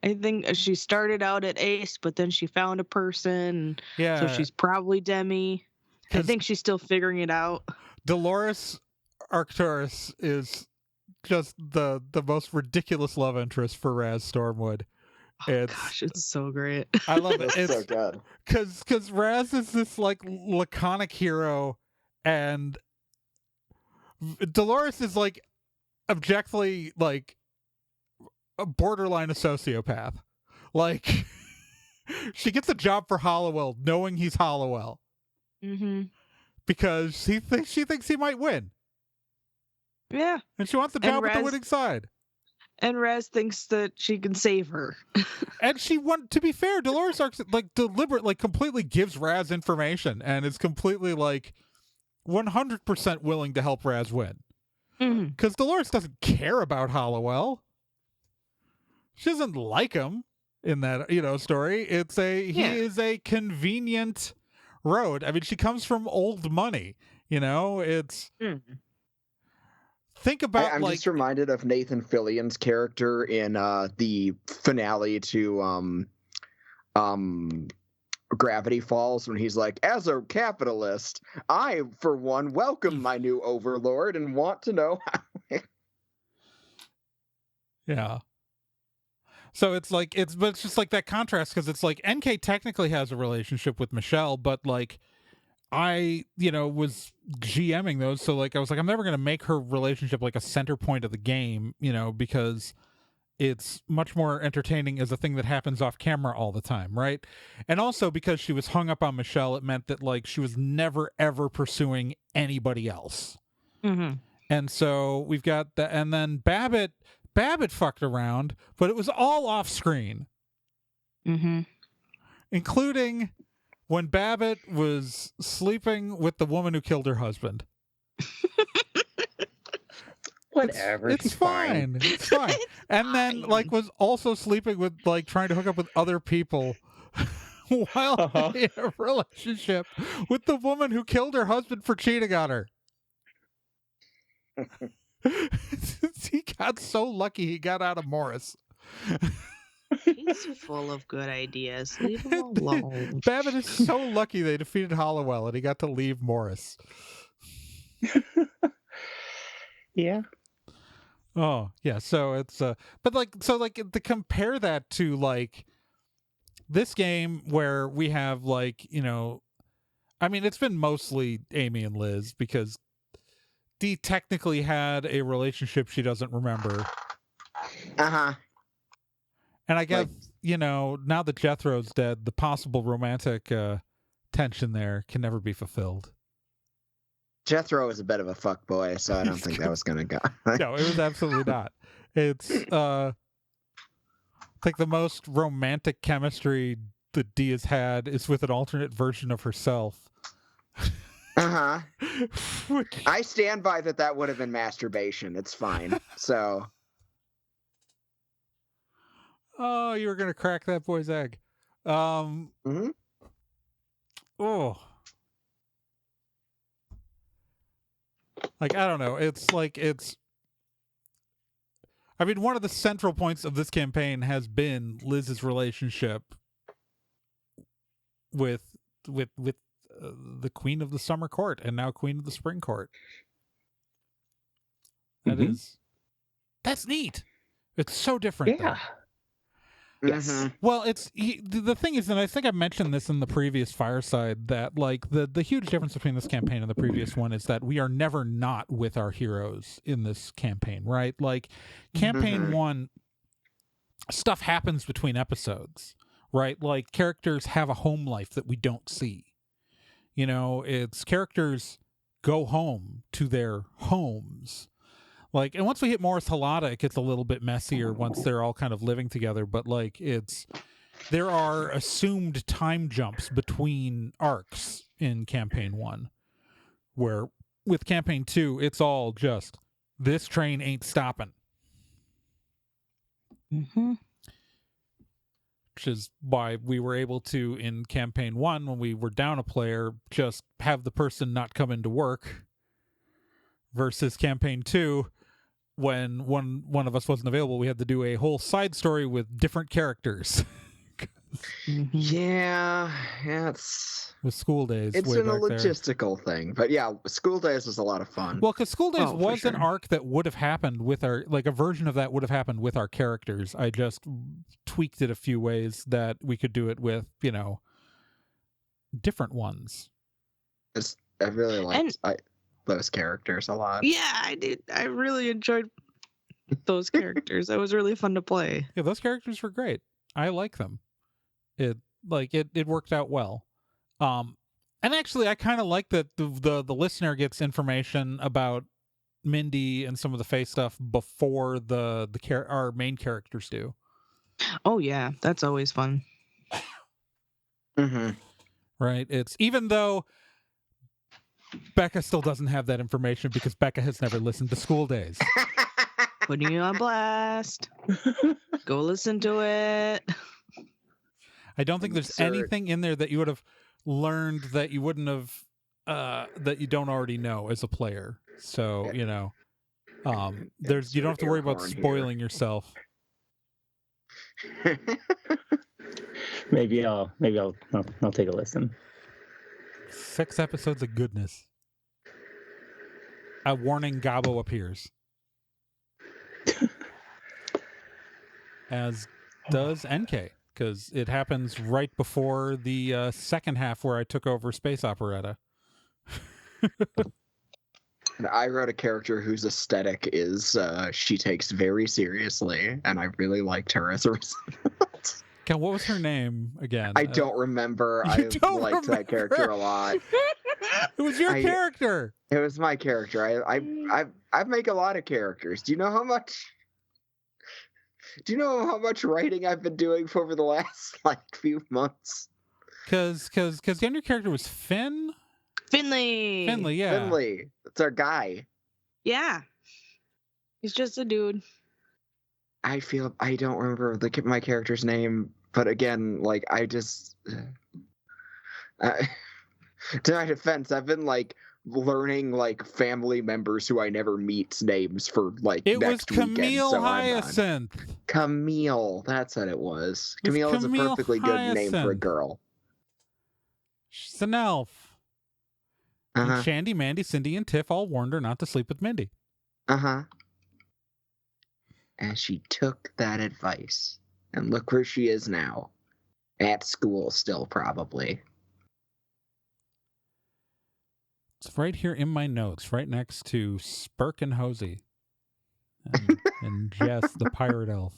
I think she started out at Ace, but then she found a person. Yeah. So she's probably Demi. I think she's still figuring it out. Dolores Arcturus is just the most ridiculous love interest for Raz Stormwood. Gosh, it's so great. I love it. It's so good. Because Raz is this like laconic hero, and Dolores is like objectively like a borderline a sociopath. Like she gets a job for Hollowell knowing he's Hollowell. Mm-hmm. Because she thinks he might win. Yeah. And she wants the job with the winning side. And Raz thinks that she can save her. And to be fair, Dolores like completely gives Raz information and is completely like 100% willing to help Raz win. Because Dolores doesn't care about Hollowell. She doesn't like him in that, story. He is a convenient road. I mean, she comes from old money, it's think about I'm just reminded of Nathan Fillion's character in the finale to Gravity Falls, when he's like, as a capitalist, I for one welcome my new overlord and want to know how. Yeah. So it's just like that contrast, because it's like NK technically has a relationship with Michelle, but like I, was GMing those, so like I was like, I'm never gonna make her relationship like a center point of the game, because it's much more entertaining as a thing that happens off camera all the time, right? And also because she was hung up on Michelle, it meant that like she was never ever pursuing anybody else. And so we've got that, and then Babbitt fucked around, but it was all off screen. Including when Babbitt was sleeping with the woman who killed her husband. Whatever. It's fine. It's fine. And then like was also sleeping with, like, trying to hook up with other people while in a relationship with the woman who killed her husband for cheating on her. He got so lucky he got out of Morris. He's full of good ideas. Leave him alone. Babbitt is so lucky they defeated Hollowell and he got to leave Morris. Yeah. Oh, yeah. So it's but like, to compare that to like this game where we have like, I mean, it's been mostly Amy and Liz because Dee technically had a relationship she doesn't remember. And I guess, now that Jethro's dead, the possible romantic tension there can never be fulfilled. Jethro is a bit of a fuckboy, so I don't think that was going to go. No, it was absolutely not. It's like the most romantic chemistry that Dee has had is with an alternate version of herself. I stand by that would have been masturbation. It's fine. So. Oh, you were going to crack that boy's egg. Oh. Like, I don't know. It's like, I mean, one of the central points of this campaign has been Liz's relationship with the Queen of the Summer Court and now Queen of the Spring Court. That's neat. It's so different. Yeah. Yes. Mhm. Well, the thing is, and I think I mentioned this in the previous Fireside, that like the huge difference between this campaign and the previous one is that we are never not with our heroes in this campaign, right? Like campaign Mhm. one, stuff happens between episodes, right? Like characters have a home life that we don't see. It's characters go home to their homes. Like, and once we hit Morris Halata, it gets a little bit messier once they're all kind of living together. But like, there are assumed time jumps between arcs in campaign one, where with campaign two, it's all just this train ain't stopping, Mm-hmm. which is why we were able to in campaign one, when we were down a player, just have the person not come into work, versus campaign two, when one of us wasn't available, we had to do a whole side story with different characters. Mm-hmm. Yeah, it's With School Days it's way been a back there. logistical thing, but yeah, School Days was a lot of fun. Well, because School Days Oh, for was an sure. arc that would have happened with our, like a version of that would have happened with our characters. I just tweaked it a few ways that we could do it with, different ones. I really liked And- those characters a lot. Yeah, I did. I really enjoyed those characters. That was really fun to play. Yeah, those characters were great. I like them. It worked out well. And actually, I kind of like that the listener gets information about Mindy and some of the Faye stuff before our main characters do. Oh yeah, that's always fun. Mm-hmm. Right? It's even though Becca still doesn't have that information because Becca has never listened to School Days. Putting you on blast. Go listen to it. I don't think there's Insert. anything in there that you would have learned that you wouldn't have that you don't already know as a player. So, you don't have to worry about Air horn spoiling yourself. Maybe I'll take a listen. 6 episodes of goodness. A warning: Gabo appears. As does NK, because it happens right before the second half where I took over Space Operetta. And I wrote a character whose aesthetic is she takes very seriously, and I really liked her as a result. Ken, what was her name again? I don't remember. You I don't liked that character remember? a lot. It was your character. It was my character. I make a lot of characters. Do you know how much writing I've been doing for over the last few months? Because the other character was Finn. Finley. Finley, yeah. Finley. That's our guy. Yeah. He's just a dude. I don't remember my character's name, but again, I just to my defense, I've been learning family members who I never meet's names for It was next weekend. Camille So Hyacinth. Camille, that's what it was. It was Camille is a Camille perfectly good name for a Hyacinth. girl. She's an elf. And Uh-huh. Shandy, Mandy, Cindy, and Tiff all warned her not to sleep with Mindy. Uh-huh. And she took that advice. And look where she is now. At school still, probably. It's right here in my notes, right next to Spurk and Hosey. And Jess, the pirate elf.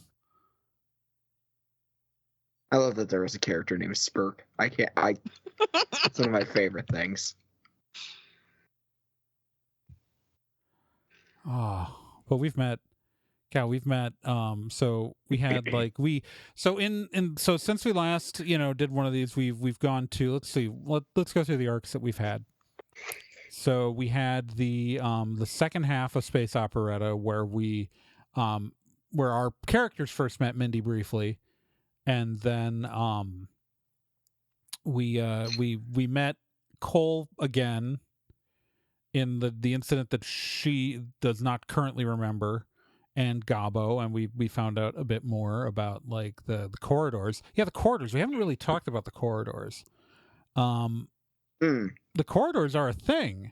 I love that there was a character named Spurk. It's one of my favorite things. Oh, but we've met. So we had so since we last did one of these, we've gone to, let's go through the arcs that we've had. So we had the second half of Space Operetta where where our characters first met Mindy briefly, and then we met Cole again in the incident that she does not currently remember, and Gabo, and we found out a bit more about the corridors. Yeah, the corridors. We haven't really talked about the corridors. The corridors are a thing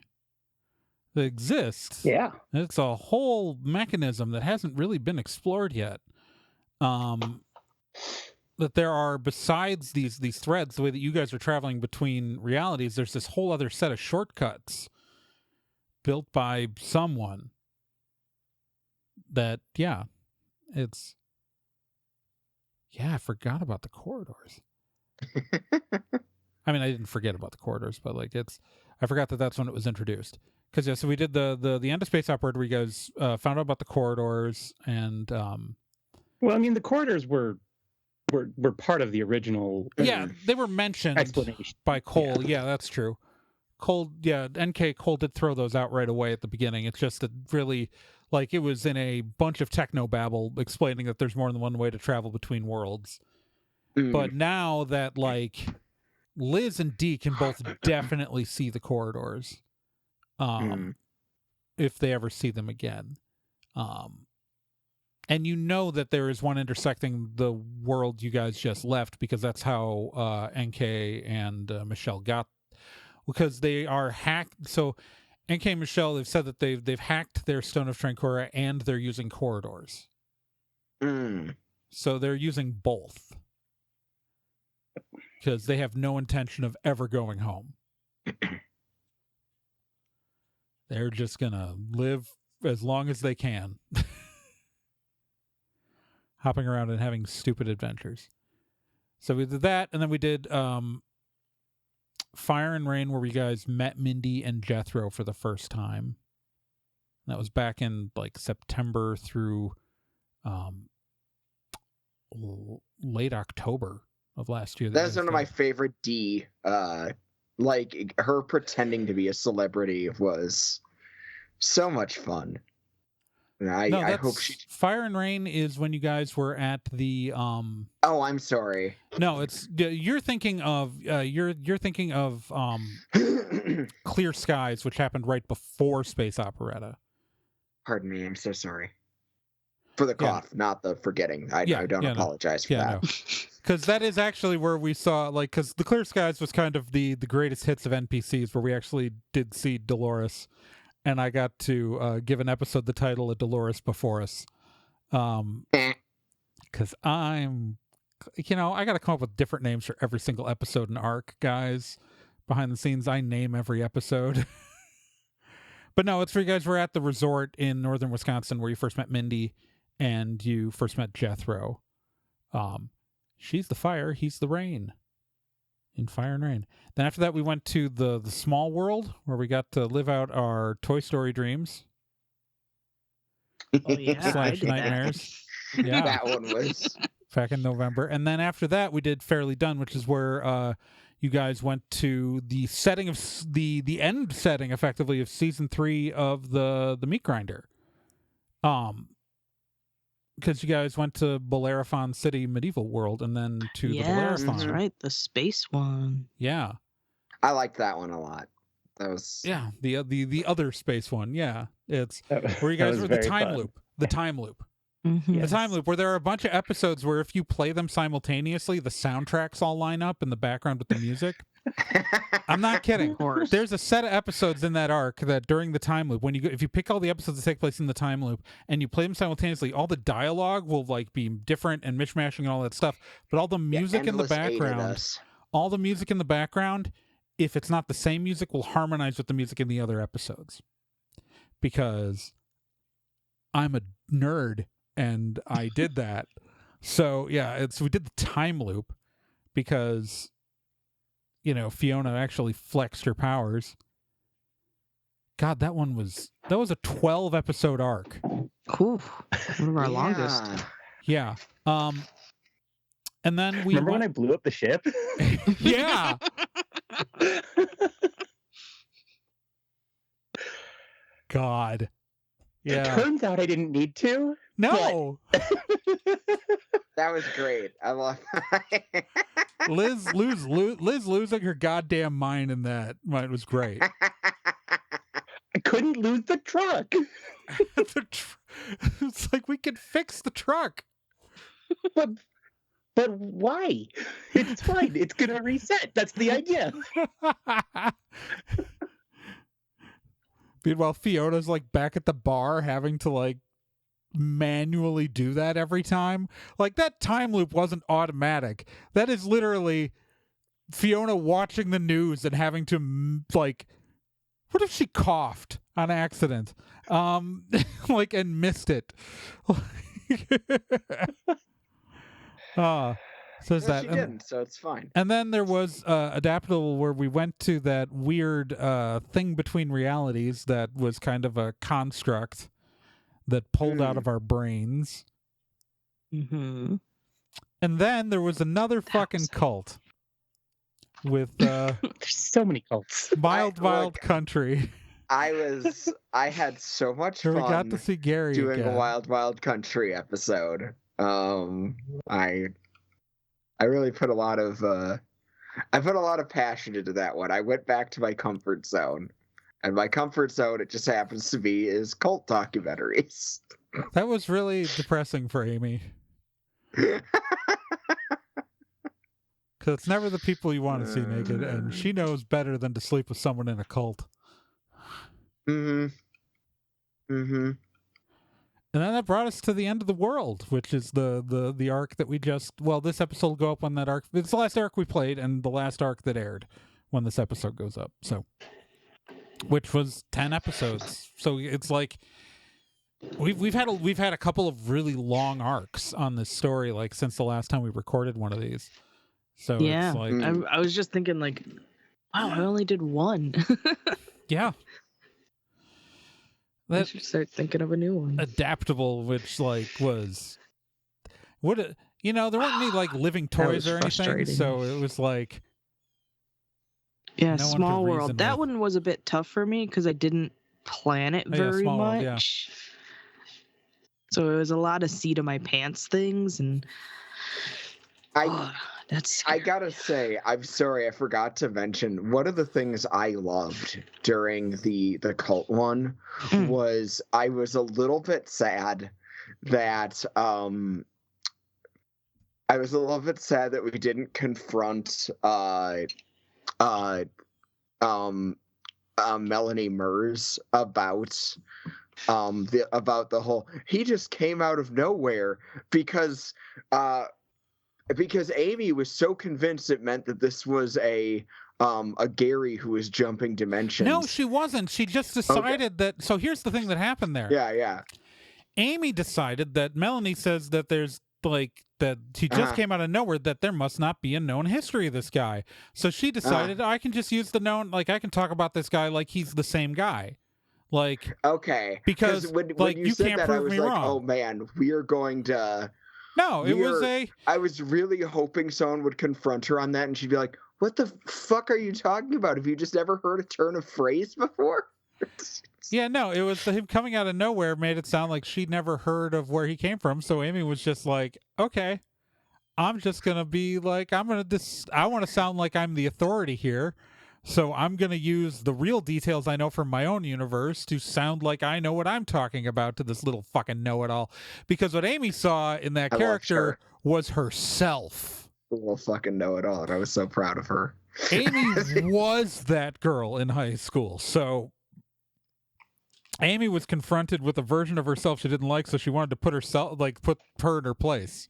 that exists. Yeah. It's a whole mechanism that hasn't really been explored yet. that there are, besides these threads, the way that you guys are traveling between realities, there's this whole other set of shortcuts built by someone that, I forgot about the corridors. I mean, I didn't forget about the corridors, but like I forgot that that's when it was introduced. Because so we did the End of Space Operator where you guys found out about the corridors, and well, I mean, the corridors were part of the original. They were mentioned explanation by Cole. Yeah, that's true. Cole, Cole did throw those out right away at the beginning. It's just that really, like, it was in a bunch of technobabble explaining that there's more than one way to travel between worlds. But now that, like, Liz and Dee can both definitely see the corridors, if they ever see them again. And you know that there is one intersecting the world you guys just left, because that's how NK and Michelle got, because they are hacked. So NK and Michelle, they've said that they've hacked their Stone of Trancora and they're using corridors. So they're using both, because they have no intention of ever going home. They're just gonna live as long as they can. Hopping around and having stupid adventures. So we did that, and then we did Fire and Rain, where we guys met Mindy and Jethro for the first time. That was back in like September through late October of last year. That's one of my favorite D. Like, her pretending to be a celebrity was so much fun. And I hope she. Fire and Rain is when you guys were at the. Oh, I'm sorry. No, it's you're thinking of you're thinking of Clear Skies, which happened right before Space Operetta. Pardon me, I'm so sorry. For the cough, not the forgetting. I don't apologize for that. Because that is actually where we saw, like, because the Clear Skies was kind of the greatest hits of NPCs, where we actually did see Dolores. And I got to give an episode the title of Dolores Before Us. Because I'm, I got to come up with different names for every single episode in ARC, guys. Behind the scenes, I name every episode. But no, it's where you guys were at the resort in northern Wisconsin where you first met Mindy and you first met Jethro. She's the fire, he's the rain. In Fire and Rain. Then after that, we went to the small world where we got to live out our Toy Story dreams. Oh, yeah, / nightmares. Yeah, That one was back in November. And then after that, we did Fairly Done, which is where you guys went to the setting of the end setting, effectively, of season 3 of the Meat Grinder. Because you guys went to Bellerophon City medieval world and then to the Bellerophon. That's right, the space one. Yeah. I liked that one a lot. That was the other space one. Yeah. It's where you That guys was were the very time fun. loop. The time loop. Mhm. The time loop, where there are a bunch of episodes where if you play them simultaneously, the soundtracks all line up in the background with the music. I'm not kidding. Of course. There's a set of episodes in that arc that during the time loop, when you go, if you pick all the episodes that take place in the time loop and you play them simultaneously, all the dialogue will like be different and mishmashing and all that stuff. But all the music in the background, if it's not the same music, will harmonize with the music in the other episodes. Because I'm a nerd and I did that. So yeah, we did the time loop because Fiona actually flexed her powers. God, that was a 12 episode arc. Cool. One of our longest. Yeah. And then we Remember when I blew up the ship? Yeah. God. It Yeah. turns out I didn't need to. No. That was great. I love Liz losing her goddamn mind in that was great. I couldn't lose the truck. It's like we could fix the truck. But why? It's fine. It's gonna reset. That's the idea. Meanwhile, Fiona's like back at the bar having to like manually do that every time. Like, that time loop wasn't automatic. That is literally Fiona watching the news and having to, like, what if she coughed on accident? Like, and missed it. So there's No, that. she didn't, so it's fine. And then there was Adaptable, where we went to that weird thing between realities that was kind of a construct that pulled out of our brains. Mm-hmm. And then there was another fucking cult with There's so many cults. Wild Country. I had so much Where fun we got to see Gary doing again. a Wild Country episode. I really put a lot of passion into that one. I went back to my comfort zone. And my comfort zone, it just happens to be, is cult documentaries. That was really depressing for Amy. Because it's never the people you want to see naked, and she knows better than to sleep with someone in a cult. Mm-hmm. Mm-hmm. And then that brought us to the end of the world, which is the arc that we just... Well, this episode will go up when that arc... It's the last arc we played, and the last arc that aired when this episode goes up. So, which was 10 episodes. So it's like... We've had a couple of really long arcs on this story, like, since the last time we recorded one of these. So Yeah, it's like... I was just thinking, like, wow, I only did one. Yeah. I That should start thinking of a new one. Adaptable, which, like, was... there weren't any, like, living That toys was or anything, frustrating. so it was like... Yeah, no one to Small reason World. That with. one was a bit tough for me because I didn't plan it yeah, very Small much. World, yeah. So it was a lot of seat of my pants things, and that's I gotta say, I'm sorry, I forgot to mention, one of the things I loved during the cult one was I was a little bit sad that we didn't confront Melanie Mers about the whole, he just came out of nowhere because Amy was so convinced it meant that this was a Gary who was jumping dimensions. No, she wasn't. She just decided that... So here's the thing that happened there. Yeah. Amy decided that Melanie says that there's, like, that he just came out of nowhere, that there must not be a known history of this guy. So she decided, I can just use the known... Like, I can talk about this guy like he's the same guy. Like... Okay. Because, when like, you you said can't that, prove I was me like, wrong. oh man, we are going to... No, it was I was really hoping someone would confront her on that, and she'd be like, "What the fuck are you talking about? Have you just never heard a turn of phrase before?" Yeah, no, it was him coming out of nowhere made it sound like she'd never heard of where he came from. So Amy was just like, "Okay, I'm just gonna be like, I want to sound like I'm the authority here." So I'm going to use the real details I know from my own universe to sound like I know what I'm talking about to this little fucking know-it-all. Because what Amy saw in that character was herself. A little fucking know-it-all, and I was so proud of her. Amy was that girl in high school. So Amy was confronted with a version of herself she didn't like, so she wanted to put her in her place.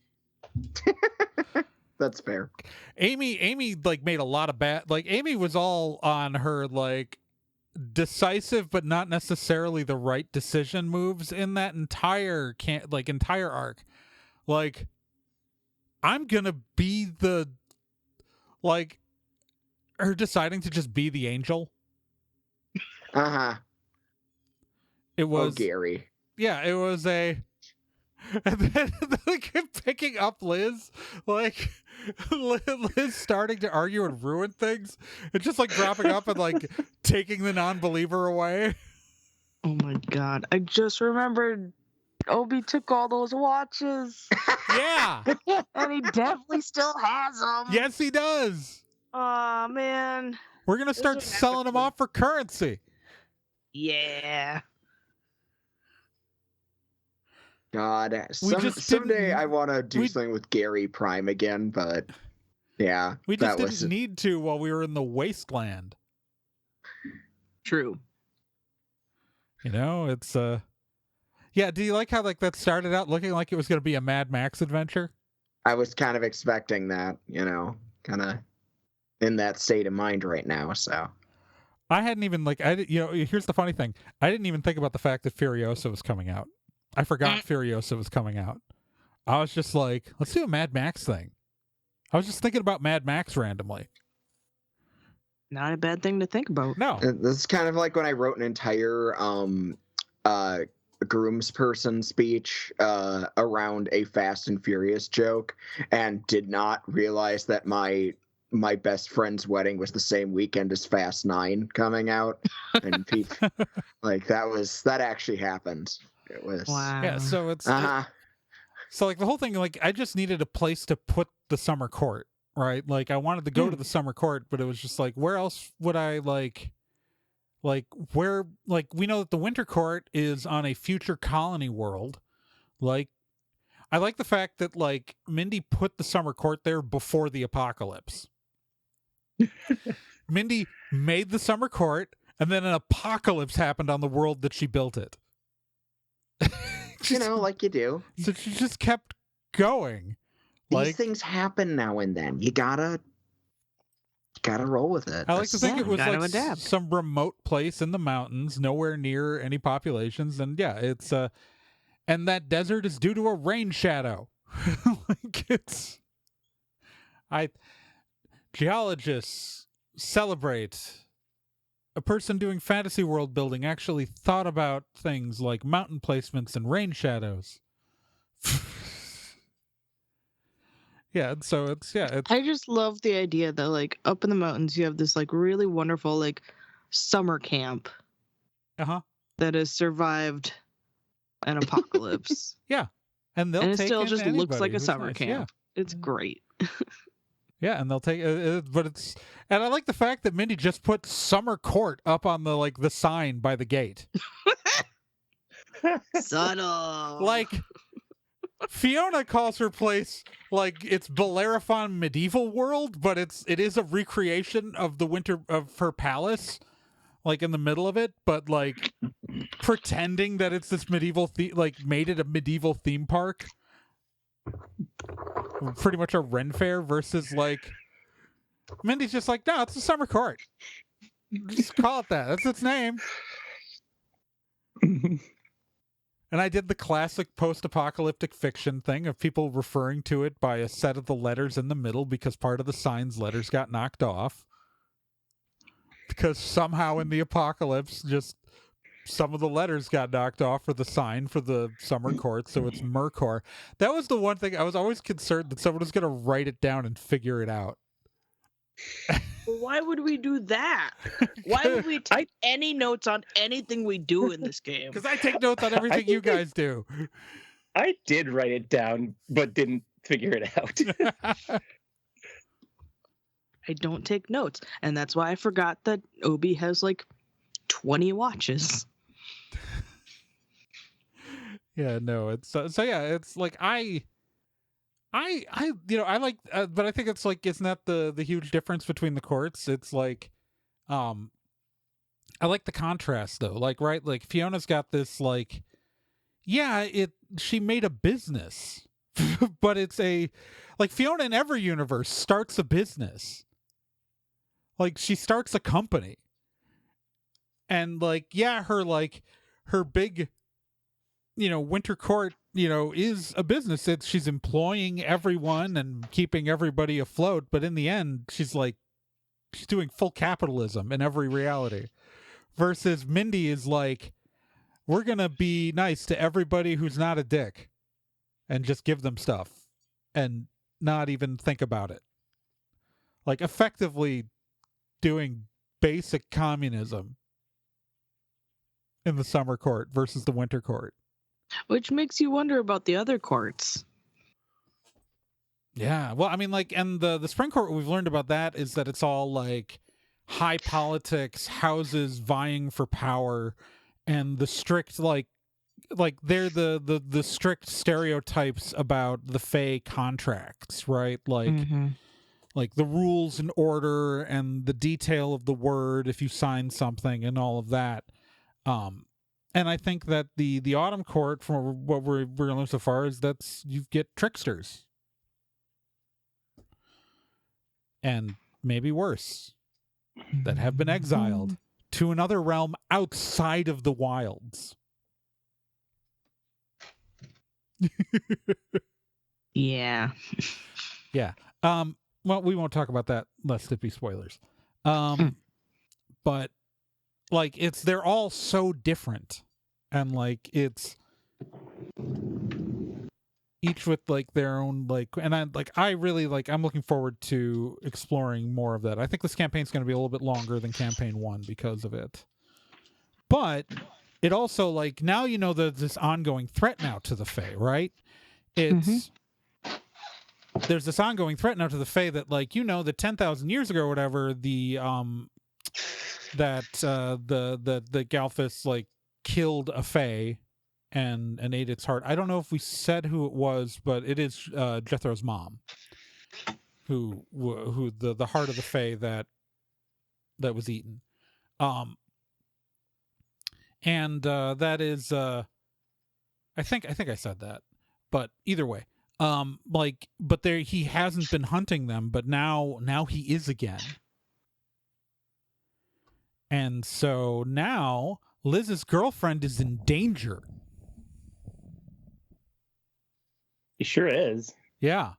That's fair. Amy like made a lot of bad, like, Amy was all on her, like, decisive but not necessarily the right decision moves in that entire arc. Like, I'm gonna be the, like, her deciding to just be the angel. It was Gary. Yeah, it was a... And then, like, picking up Liz, like, Liz starting to argue and ruin things, and just, like, dropping up and, like, taking the non-believer away. Oh my god, I just remembered Obi took all those watches. Yeah! And he definitely still has them. Yes, he does! Aw, man. We're gonna start selling them off for currency. Yeah. God, someday I want to do something with Gary Prime again, but yeah. We just didn't need to while we were in the wasteland. True. You know, it's Yeah, do you like how like that started out looking like it was going to be a Mad Max adventure? I was kind of expecting that, kind of in that state of mind right now. So I hadn't even like here's the funny thing. I didn't even think about the fact that Furiosa was coming out. I forgot Furiosa was coming out. I was just like, let's do a Mad Max thing. I was just thinking about Mad Max randomly. Not a bad thing to think about. No. this is kind of like when I wrote an entire groomsperson speech around a Fast and Furious joke, and did not realize that my best friend's wedding was the same weekend as Fast 9 coming out, and people like that actually happened. It was Wow. Yeah, so it's so like the whole thing, like I just needed a place to put the summer court, right? Like I wanted to go to the summer court, but it was just like, where else would I like where, like, we know that the winter court is on a future colony world. Like, I like the fact that like Mindy put the summer court there before the apocalypse. Mindy made the summer court, and then an apocalypse happened on the world that she built it. like you do. So she just kept going. These things happen now and then. You gotta roll with it. I like to think it was gotta like adapt. some remote place in the mountains, nowhere near any populations, and yeah, it's and that desert is due to a rain shadow. Geologists celebrate a person doing fantasy world building actually thought about things like mountain placements and rain shadows. Yeah, so it's I just love the idea that like up in the mountains you have this like really wonderful like summer camp that has survived an apocalypse. and they'll And it take still in just looks anybody like a who's summer nice. camp. It's great. Yeah, and they'll take but it's, and I like the fact that Mindy just put summer court up on the like the sign by the gate. Subtle. Like Fiona calls her place like it's Bellerophon medieval world, but it is a recreation of the winter of her palace, like in the middle of it, but like pretending that it's this medieval like made it a medieval theme park. Pretty much a Ren Fair versus like Mindy's just like, no, it's a summer court. Just call it that. That's its name. And I did the classic post-apocalyptic fiction thing of people referring to it by a set of the letters in the middle because part of the sign's letters got knocked off. Because somehow in the apocalypse, just some of the letters got knocked off for the sign for the summer court, so it's Mercor. That was the one thing I was always concerned that someone was going to write it down and figure it out. Why would we do that? Why would we take any notes on anything we do in this game? Because I take notes on everything you guys do. I did write it down, but didn't figure it out. I don't take notes. And that's why I forgot that Obi has like 20 watches. Yeah, no, it's so yeah, it's like I like, but I think it's like, isn't that the huge difference between the courts? It's like, I like the contrast though, like, right, like Fiona's got this like, yeah, she made a business, but it's like Fiona in every universe starts a business, like she starts a company, and like, yeah, her big, winter court, is a business. She's employing everyone and keeping everybody afloat, but in the end, she's doing full capitalism in every reality. Versus Mindy is like, we're gonna be nice to everybody who's not a dick, and just give them stuff, and not even think about it. Like effectively doing basic communism in the summer court versus the winter court. Which makes you wonder about the other courts. Yeah, well, I mean, like, and the spring court, what we've learned about that is that it's all like high politics, houses vying for power, and the strict like they're the strict stereotypes about the Fae contracts, right? Like, like the rules and order and the detail of the word if you sign something and all of that. And I think that the Autumn Court, from what we're going to learn so far, is that's you get tricksters. And maybe worse, that have been exiled to another realm outside of the wilds. Yeah. Yeah. Well, we won't talk about that lest it be spoilers. But like they're all so different. And like it's each with like their own like, and I really like, I'm looking forward to exploring more of that. I think this campaign's going to be a little bit longer than campaign 1 because of it. But it also like, now you know there's this ongoing threat now to the Fae, right? It's there's this ongoing threat now to the Fae that like, you know, that 10,000 years ago or whatever, the Galfus like killed a Fae and ate its heart. I don't know if we said who it was, but it is Jethro's mom, who the heart of the Fae that was eaten, and that is I think I said that, but either way, like, but there he hasn't been hunting them, but now he is again, and so now Liz's girlfriend is in danger. He sure is. Yeah.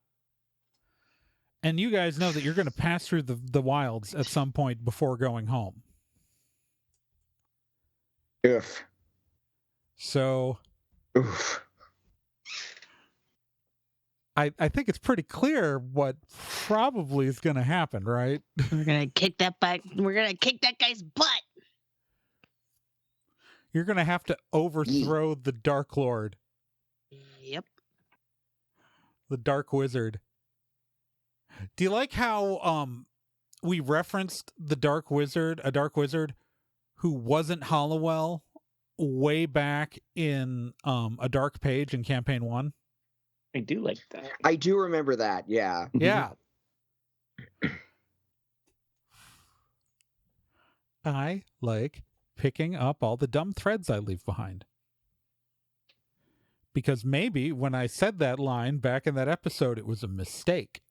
And you guys know that you're going to pass through the wilds at some point before going home. Oof. So Oof. I think it's pretty clear what probably is going to happen, right? We're gonna kick that guy's butt. You're going to have to overthrow the Dark Lord, Yep. the Dark Wizard. Do you like how we referenced the Dark Wizard, a Dark Wizard who wasn't Hollowell way back in a Dark Page in campaign 1? I do like that. I do remember that. Yeah. Yeah. I like picking up all the dumb threads I leave behind. Because maybe when I said that line back in that episode, it was a mistake.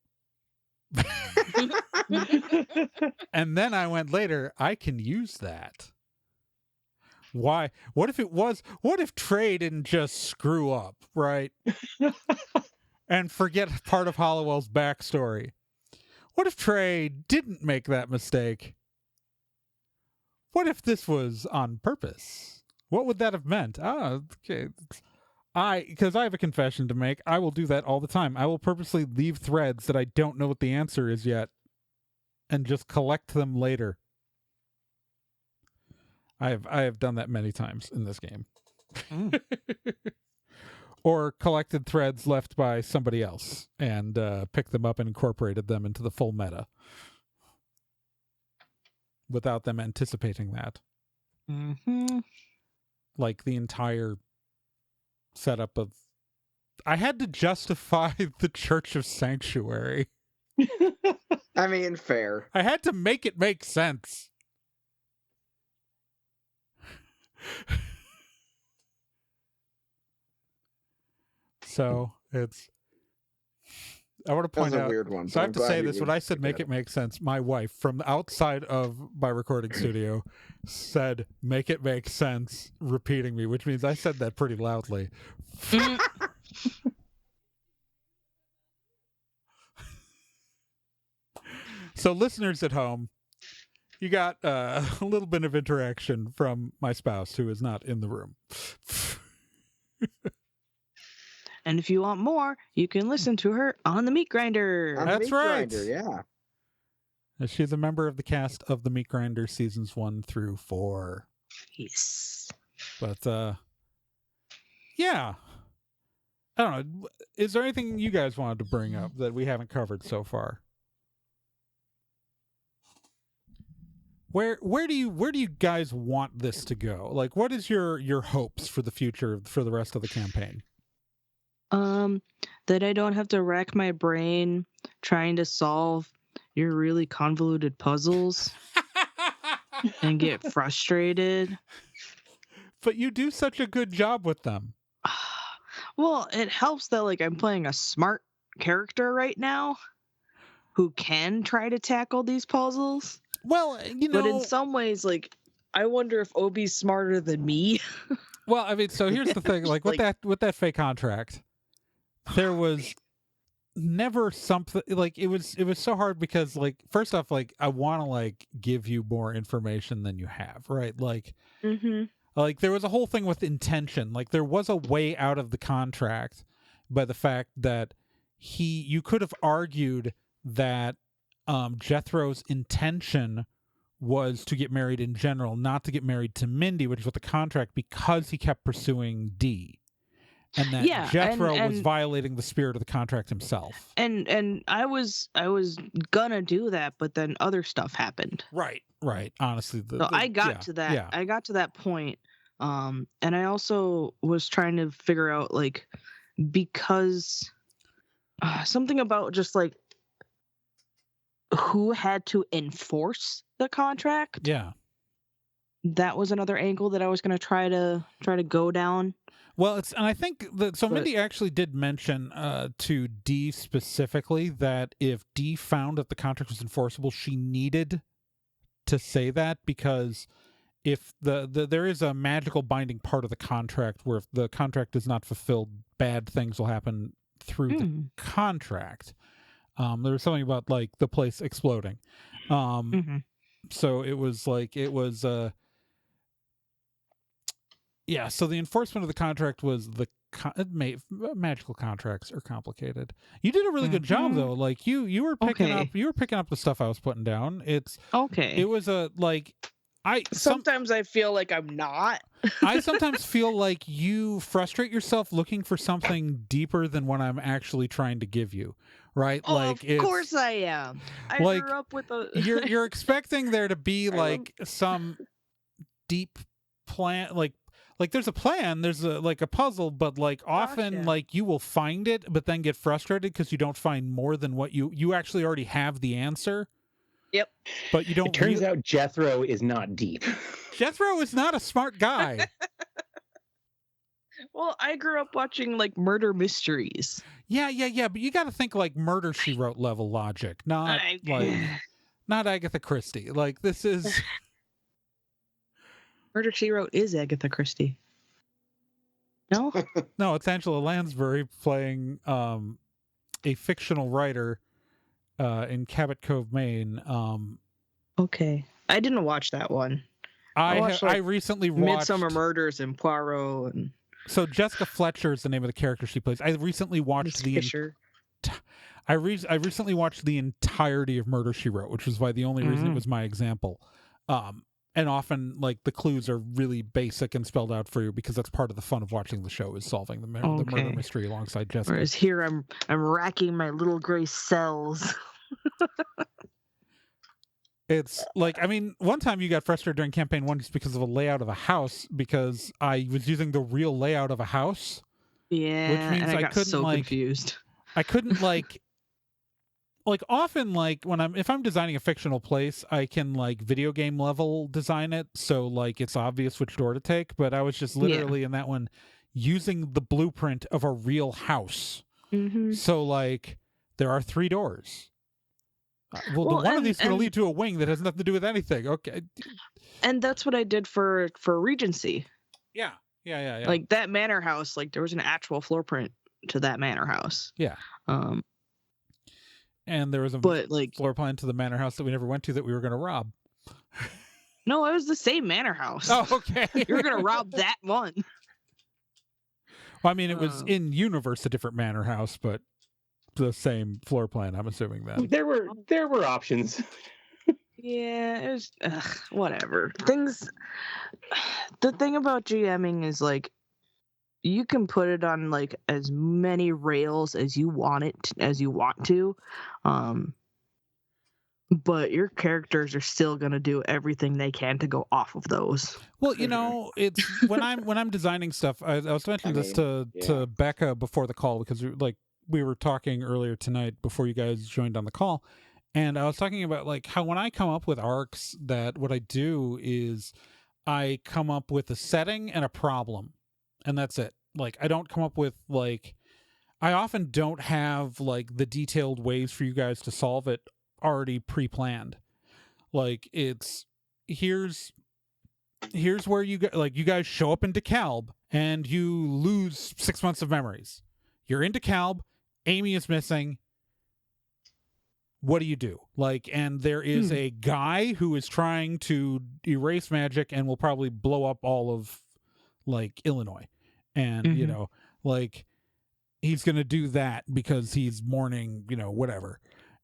And then I went later, I can use that. Why? What if Trey didn't just screw up, right? And forget part of Hollowell's backstory? What if Trey didn't make that mistake? What if this was on purpose? What would that have meant? Okay. Because I have a confession to make, I will do that all the time. I will purposely leave threads that I don't know what the answer is yet and just collect them later. I have done that many times in this game. Or collected threads left by somebody else and picked them up and incorporated them into the full meta without them anticipating that. Like the entire setup of, I had to justify the Church of Sanctuary. I mean, fair. I had to make it make sense. So it's, I want to point out, a weird one. so I have to say this, when I said make it. it make sense, my wife from the outside of my recording studio said make it make sense, repeating me, which means I said that pretty loudly. So listeners at home, you got a little bit of interaction from my spouse who is not in the room. And if you want more, you can listen to her on the Meat Grinder. On the That's Meat right. Grinder, yeah. She's a member of the cast of the Meat Grinder seasons 1 through 4. Yes. But yeah, I don't know. Is there anything you guys wanted to bring up that we haven't covered so far? Where do you guys want this to go? Like, what is your hopes for the future for the rest of the campaign? That I don't have to rack my brain trying to solve your really convoluted puzzles and get frustrated. but you do such a good job with them. Well, it helps that like I'm playing a smart character right now who can try to tackle these puzzles. Well, But in some ways, like I wonder if Obi's smarter than me. well, I mean, so here's the thing, like with that fake contract, there was never something like it was so hard because like first off, like I want to like give you more information than you have, right? Like like there was a whole thing with intention. Like there was a way out of the contract by the fact that you could have argued that Jethro's intention was to get married in general, not to get married to Mindy, which is what the contract, because he kept pursuing Dee. And that Jethro was violating the spirit of the contract himself. And I was gonna do that, but then other stuff happened. Right. Honestly, I got to that. Yeah. I got to that point. And I also was trying to figure out like because something about just like who had to enforce the contract. Yeah. That was another angle that I was going to try to go down. Well, and I think that Mindy actually did mention to Dee specifically that if Dee found that the contract was enforceable, she needed to say that, because if there is a magical binding part of the contract where if the contract is not fulfilled, bad things will happen through the contract. There was something about like the place exploding. So it was yeah, so the enforcement of the contract was magical contracts are complicated. You did a really good job though. Like you were picking up the stuff I was putting down. It's okay. It was a like sometimes I feel like I'm not. I sometimes feel like you frustrate yourself looking for something deeper than what I'm actually trying to give you. Right? Oh, like of course I am. I like, grew up with a you're expecting there to be like some deep plan, like there's a plan, there's a like a puzzle, but like often like you will find it but then get frustrated because you don't find more than what you actually already have the answer. Yep. But you don't. It turns out Jethro is not deep. Jethro is not a smart guy. Well, I grew up watching like murder mysteries. Yeah, but you got to think like Murder, She Wrote level logic, not Agatha Christie. Like this is Murder, She Wrote is Agatha Christie. No? No, it's Angela Lansbury playing a fictional writer in Cabot Cove, Maine. Okay. I didn't watch that one. I recently watched Midsummer Murders and Poirot and so Jessica Fletcher is the name of the character she plays. I recently watched I recently watched the entirety of Murder, She Wrote, which was why the only reason it was my example. And often, like, the clues are really basic and spelled out for you because that's part of the fun of watching the show is solving the murder mystery alongside Jessica. Whereas here, I'm racking my little gray cells. It's like, I mean, one time you got frustrated during campaign 1 just because of a layout of a house because I was using the real layout of a house. Yeah, which means and I got couldn't so like confused. I couldn't like often like if I'm designing a fictional place, I can like video game level design it so like it's obvious which door to take. But I was just literally in that one using the blueprint of a real house. So like there are 3 doors. Well, one of these is going to lead to a wing that has nothing to do with anything. Okay. And that's what I did for Regency. Yeah. Like that manor house, like there was an actual floor print to that manor house. Yeah. And there was a floor plan to the manor house that we never went to that we were going to rob. No, it was the same manor house. Oh, okay. You were going to rob that one. Well, I mean, it was in universe a different manor house, but the same floor plan, I'm assuming then. There were options. Yeah, it was whatever. The thing about GMing is like you can put it on like as many rails as you want to. But your characters are still going to do everything they can to go off of those. Well, you know, it's when I'm designing stuff, I was mentioning this to Becca before the call because we were talking earlier tonight before you guys joined on the call, and I was talking about like how when I come up with arcs, that what I do is I come up with a setting and a problem, and that's it. Like, I don't come up with, like, I often don't have, like, the detailed ways for you guys to solve it already pre-planned. Like, it's, here's where you guys show up in DeKalb and you lose 6 months of memories. You're in DeKalb, Amy is missing. What do you do? Like, and there is a guy who is trying to erase magic and will probably blow up all of, like, Illinois. And, you know, like, he's going to do that because he's mourning, you know, whatever.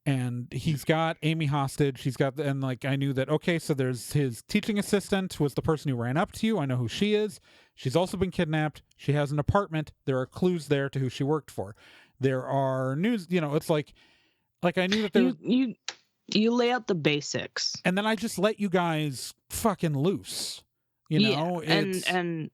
And he's got Amy hostage. He's got, and like, I knew that, okay, so there's his teaching assistant was the person who ran up to you. I know who she is. She's also been kidnapped. She has an apartment. There are clues there to who she worked for. There are news, you know, it's like I knew that there was, you lay out the basics. and then I just let you guys fucking loose, you know? And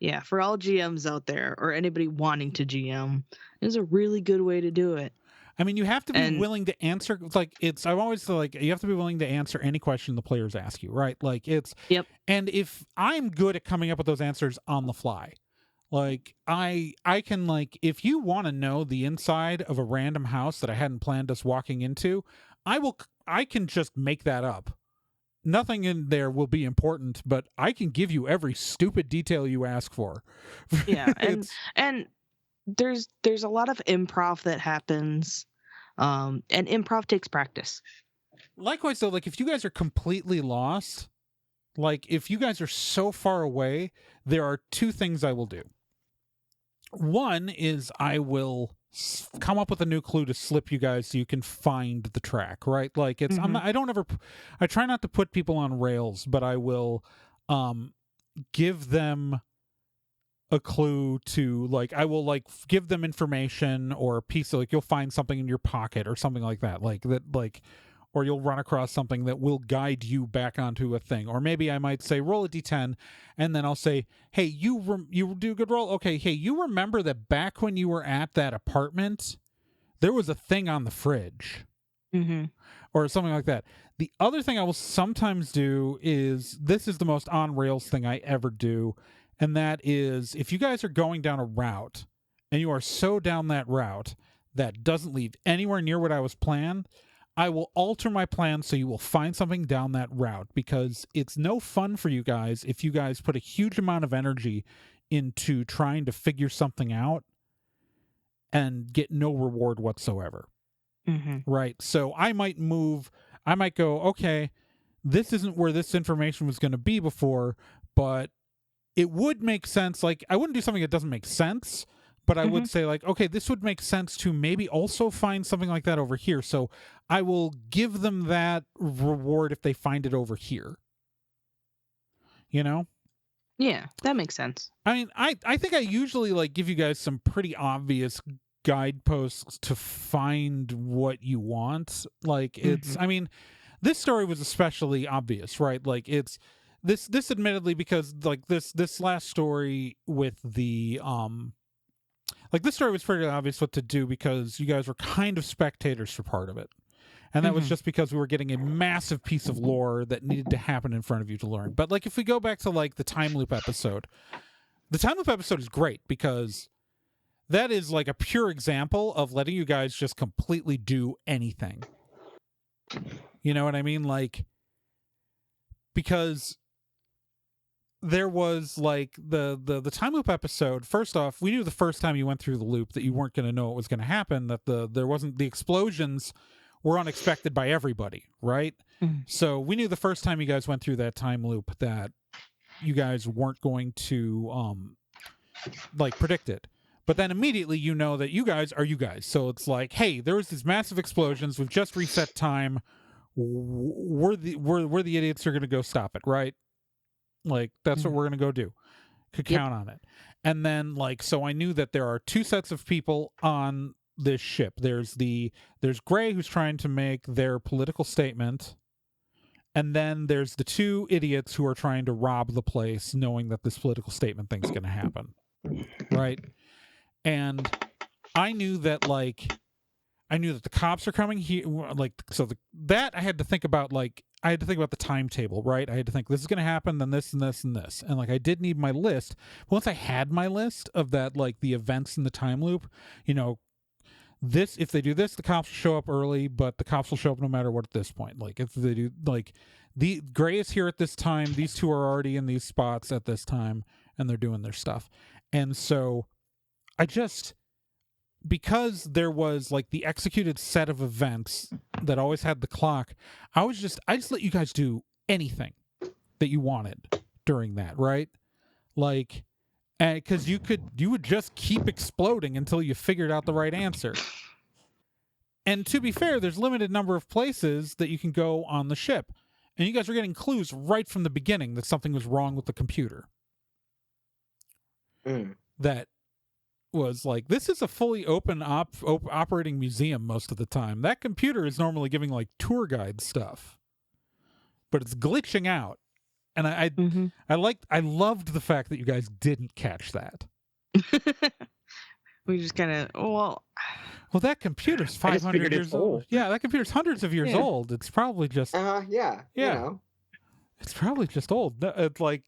yeah, for all GMs out there or anybody wanting to GM, is a really good way to do it. I mean, you have to be willing to answer. Like, I've always like, you have to be willing to answer any question the players ask you, right? Like, it's, yep. And if I'm good at coming up with those answers on the fly, like, I can, like, if you want to know the inside of a random house that I hadn't planned us walking into, I can just make that up. Nothing in there will be important, but I can give you every stupid detail you ask for. Yeah, and there's a lot of improv that happens, and improv takes practice. Likewise, though, like, if you guys are completely lost, like, if you guys are so far away, there are two things I will do. One is I will come up with a new clue to slip you guys so you can find the track, right? Like, it's, I try not to put people on rails, but I will give them a clue to, like, I will, like, give them information or a piece of, like, you'll find something in your pocket or something like that, like that, like, or you'll run across something that will guide you back onto a thing. Or maybe I might say, roll a d10, and then I'll say, hey, you do a good roll? Okay, hey, you remember that back when you were at that apartment, there was a thing on the fridge. Or something like that. The other thing I will sometimes do is, this is the most on-rails thing I ever do, and that is, if you guys are going down a route, and you are so down that route that doesn't lead anywhere near what I was planned, I will alter my plan so you will find something down that route, because it's no fun for you guys if you guys put a huge amount of energy into trying to figure something out and get no reward whatsoever. Right? So I might go, okay, this isn't where this information was going to be before, but it would make sense. Like, I wouldn't do something that doesn't make sense, but I would say, like, okay, this would make sense to maybe also find something like that over here. So I will give them that reward if they find it over here. You know? Yeah, that makes sense. I mean, I think I usually, like, give you guys some pretty obvious guideposts to find what you want. Like, it's, I mean, this story was especially obvious, right? Like, it's this admittedly, because, like, this last story with the like, this story was pretty obvious what to do because you guys were kind of spectators for part of it. And that was just because we were getting a massive piece of lore that needed to happen in front of you to learn. But, like, if we go back to, like, the time loop episode, the time loop episode is great because that is, like, a pure example of letting you guys just completely do anything. You know what I mean? Like, because there was, like, the time loop episode. First off, we knew the first time you went through the loop that you weren't going to know what was going to happen, that the explosions were unexpected by everybody, right? So we knew the first time you guys went through that time loop that you guys weren't going to like, predict it. But then immediately you know that you guys are you guys. So it's like, hey, there was these massive explosions. We've just reset time. We're the idiots who are going to go stop it, right? Like, that's what we're going to go do. Could count on it. And then, like, so I knew that there are two sets of people on this ship. There's Gray, who's trying to make their political statement. And then there's the two idiots who are trying to rob the place, knowing that this political statement thing's going to happen. Right? And I knew that, like, the cops are coming here. Like, so that I had to think about, like, I had to think about the timetable, right? I had to think this is going to happen, then this and this and this. And like I did need my list. Once I had my list of that, like the events in the time loop, you know, this, if they do this, the cops will show up early, but the cops will show up no matter what at this point. Like if they do, like the Gray is here at this time, these two are already in these spots at this time, and they're doing their stuff. And so I just, because there was like the executed set of events that always had the clock, I just let you guys do anything that you wanted during that, right? Like, because you would just keep exploding until you figured out the right answer. And to be fair, there's limited number of places that you can go on the ship, and you guys were getting clues right from the beginning that something was wrong with the computer. That was like, this is a fully open operating museum most of the time. That computer is normally giving like tour guide stuff, but it's glitching out. And I loved the fact that you guys didn't catch that. We just kind of, well, that computer's 500 years old. Yeah, that computer's hundreds of years old. It's probably just yeah. You know. It's probably just old. It's like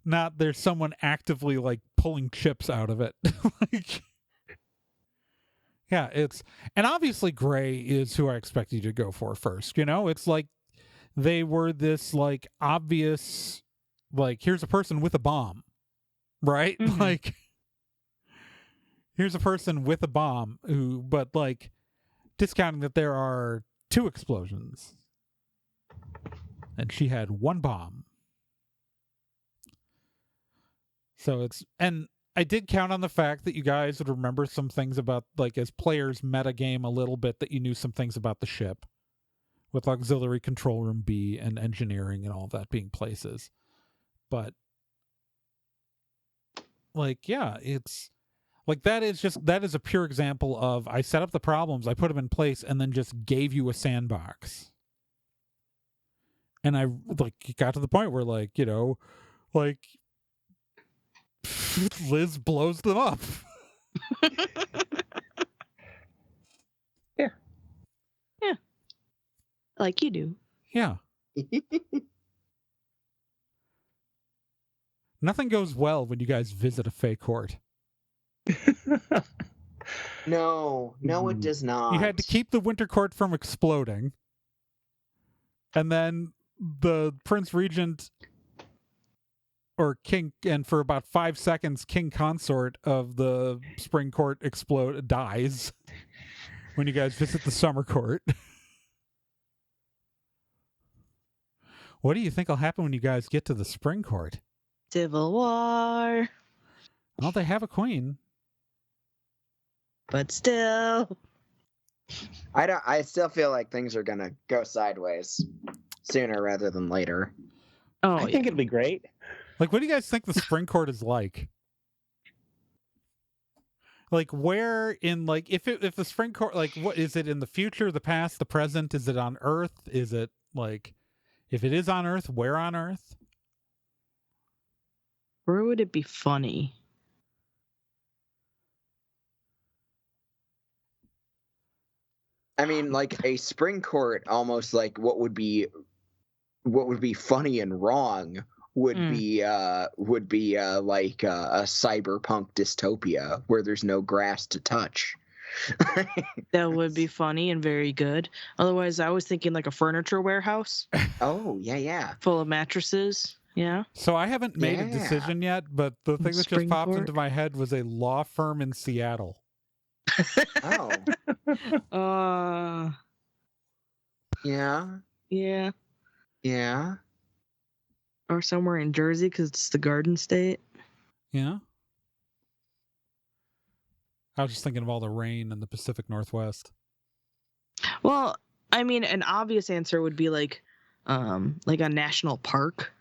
not there's someone actively like pulling chips out of it. Like, yeah, and obviously Gray is who I expect you to go for first. You know, it's like they were this like obvious, like here's a person with a bomb, right? Mm-hmm. Like here's a person with a bomb who, but like discounting that there are 2 explosions, and she had 1 bomb. So and I did count on the fact that you guys would remember some things about, like, as players metagame a little bit, that you knew some things about the ship, with Auxiliary Control Room B and engineering and all of that being places. But, like, yeah, it's, like, that is a pure example of, I set up the problems, I put them in place, and then just gave you a sandbox. And I, like, got to the point where, like, you know, like, Liz blows them up. Yeah. Like you do. Yeah. Nothing goes well when you guys visit a Fey court. No, it does not. You had to keep the Winter Court from exploding. And then the Prince Regent or King, and for about 5 seconds, King Consort of the Spring Court dies when you guys visit the Summer Court. What do you think will happen when you guys get to the Spring Court? Civil War. Well, they have a queen. But still. I still feel like things are gonna go sideways sooner rather than later. Oh, I think it'll be great. Like, what do you guys think the Spring Court is like? Like, where in, like, if the Spring Court, like, what is it in the future, the past, the present? Is it on Earth? Is it, like, if it is on Earth, where on Earth? Where would it be funny? I mean, like a Spring Court, almost like what would be funny and wrong would be like a cyberpunk dystopia where there's no grass to touch. That would be funny and very good. Otherwise, I was thinking like a furniture warehouse. Oh, yeah. Full of mattresses. Yeah. So I haven't made a decision yet, but the thing that just Spring popped Court? into my head was a law firm in Seattle. Oh, yeah. Yeah. Or somewhere in Jersey because it's the Garden State. Yeah. I was just thinking of all the rain in the Pacific Northwest. Well, I mean, an obvious answer would be like a national park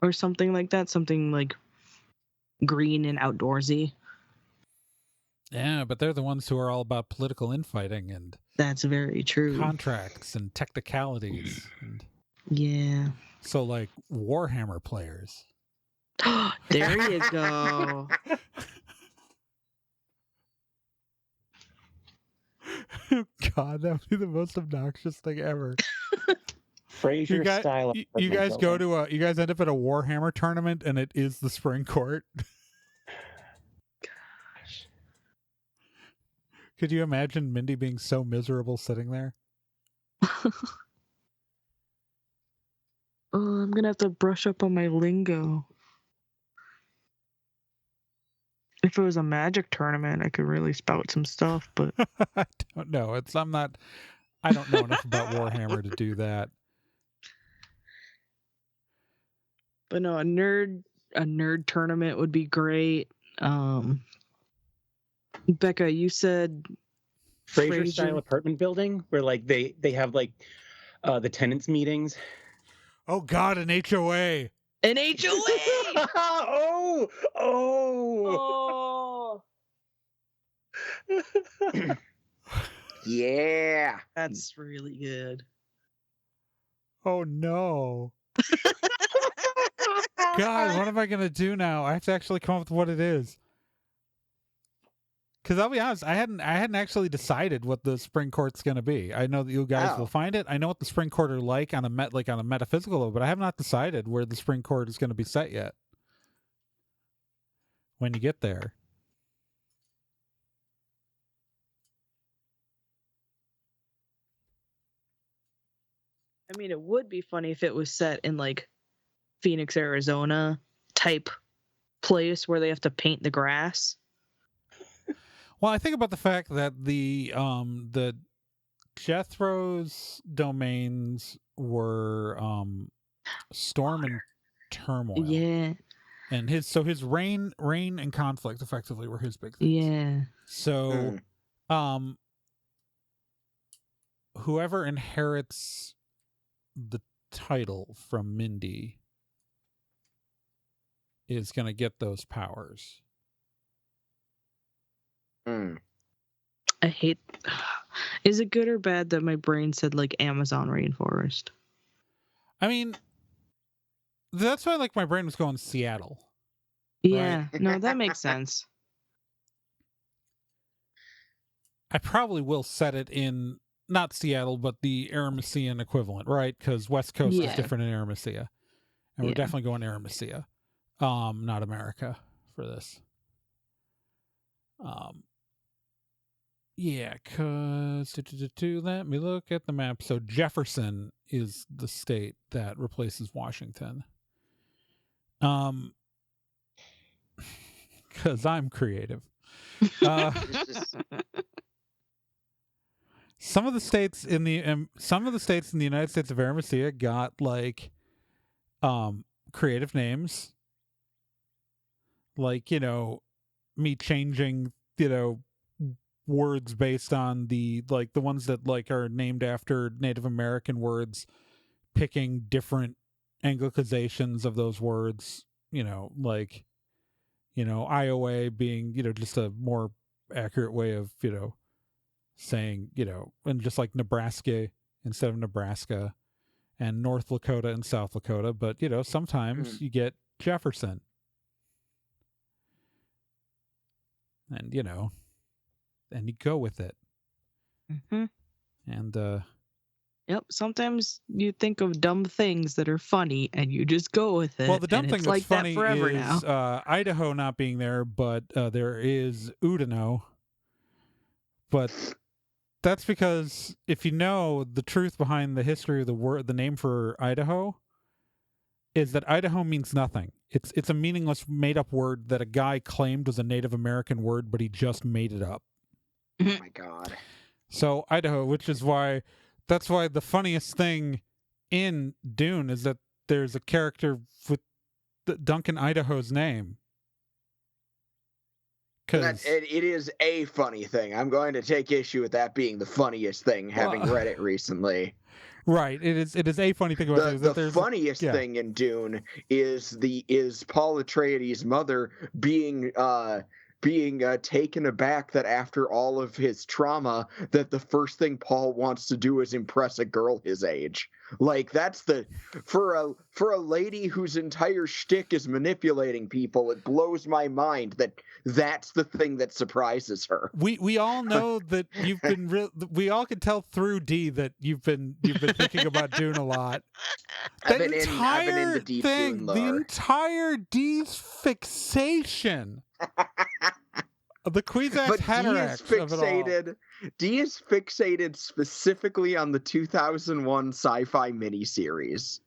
or something like that. Something like green and outdoorsy. Yeah, but they're the ones who are all about political infighting and That's very true. contracts and technicalities. And Yeah. so, like, Warhammer players. There you go. God, that would be the most obnoxious thing ever. Frasier style. You guys go to you guys end up at a Warhammer tournament, and it is the spring court. Gosh. Could you imagine Mindy being so miserable sitting there? Oh, I'm gonna have to brush up on my lingo. If it was a Magic tournament, I could really spout some stuff, but I don't know. I don't know enough about Warhammer to do that. no, a nerd tournament would be great. Becca, you said Frasier style apartment building where like they have like the tenants meetings. Oh God, an HOA. An HOA. Oh. Yeah. That's really good. Oh no. God, what am I gonna do now? I have to actually come up with what it is. Because I'll be honest, I hadn't actually decided what the spring court's gonna be. I know that you guys will find it. I know what the spring court are like on a metaphysical level, but I have not decided where the spring court is gonna be set yet. When you get there. I mean, it would be funny if it was set in like Phoenix, Arizona type place where they have to paint the grass. Well, I think about the fact that the Jethro's domains were storm and turmoil. Yeah. And his reign and conflict effectively were his big things. Yeah. So whoever inherits the title from Mindy is going to get those powers. I hate. Is it good or bad that my brain said like Amazon rainforest? I mean, that's why like my brain was going Seattle. Yeah, right? No, that makes sense. I probably will set it in not Seattle, but the Aramecian equivalent, right? Because West Coast is different in Aramecea, and we're definitely going Aramecea, not America for this. Yeah, because let me look at the map. So Jefferson is the state that replaces Washington. Because I'm creative. Some of the states in the United States of Aramecea got like creative names, like me changing words based on the ones that like are named after Native American words, picking different Anglicizations of those words, Iowa being, just a more accurate way of, saying, and just like Nebraska instead of Nebraska, and North Lakota and South Lakota. But, sometimes you get Jefferson. And, and you go with it. Mm-hmm. And, yep. Sometimes you think of dumb things that are funny and you just go with it. Well, the dumb thing that's like funny that forever is now. Idaho not being there, but there is Udino. But that's because if you know the truth behind the history of the name for Idaho is that Idaho means nothing. It's a meaningless made-up word that a guy claimed was a Native American word, but he just made it up. Oh my God. So Idaho, that's why the funniest thing in Dune is that there's a character with Duncan Idaho's name. It is a funny thing. I'm going to take issue with that being the funniest thing, having read it recently. Right. It is a funny thing about it. The funniest thing in Dune is Paul Atreides' mother being being taken aback that after all of his trauma, that the first thing Paul wants to do is impress a girl his age. Like, that's for a lady whose entire shtick is manipulating people, it blows my mind that that's the thing that surprises her. We all know that you've been we all can tell through D that you've been thinking about Dune a lot. I've been in the deep Dune lore. The entire D's fixation. The Kwisatz Haderach of it all. D is fixated specifically on the 2001 sci-fi miniseries.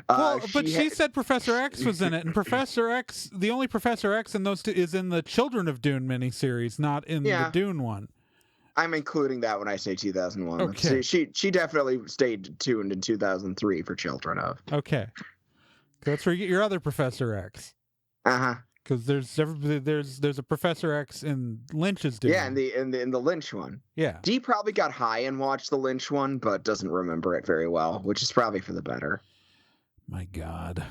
But she said Professor X was in it, and Professor X, the only Professor X in those two is in the Children of Dune miniseries, not in the Dune one. I'm including that when I say 2001. Okay. She definitely stayed tuned in 2003 for Children of. Okay. That's where you get your other Professor X. Uh-huh. Because there's a Professor X in Lynch's Dune. Yeah, in the Lynch one. Yeah. Dee probably got high and watched the Lynch one, but doesn't remember it very well, which is probably for the better. My God.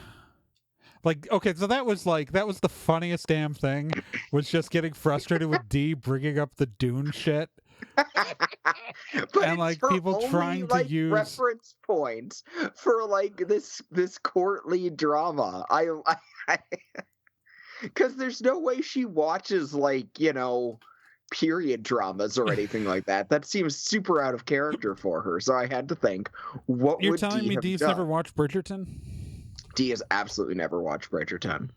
Like, okay, so that was the funniest damn thing, was just getting frustrated with Dee bringing up the Dune shit. And like people only, trying to use reference points for like this courtly drama. I because there's no way she watches like, you know, period dramas or anything like that. That seems super out of character for her. So I had to think, what You're would telling Dee me have Dee's done? never watched Bridgerton? Dee has absolutely never watched Bridgerton.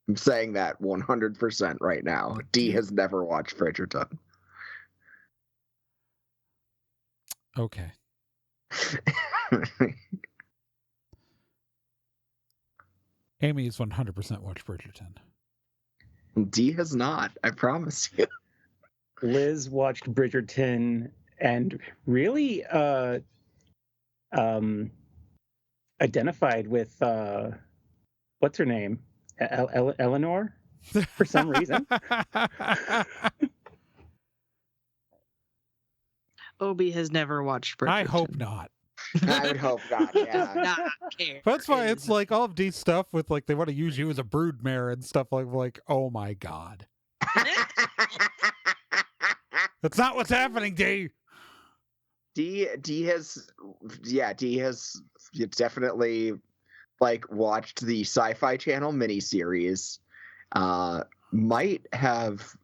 I'm saying that 100% right now. Dee has never watched Bridgerton. Okay. Amy has 100% watched Bridgerton. Dee has not, I promise you. Liz watched Bridgerton and really identified with what's her name? Eleanor, for some reason. Obi has never watched Bridgerton. I hope not. I would hope not, Does yeah. not care. That's why it's like all of Dee's stuff with like they want to use you as a broodmare and stuff like oh my God. That's not what's happening, Dee. Dee has definitely like watched the Sci-Fi Channel miniseries. Might have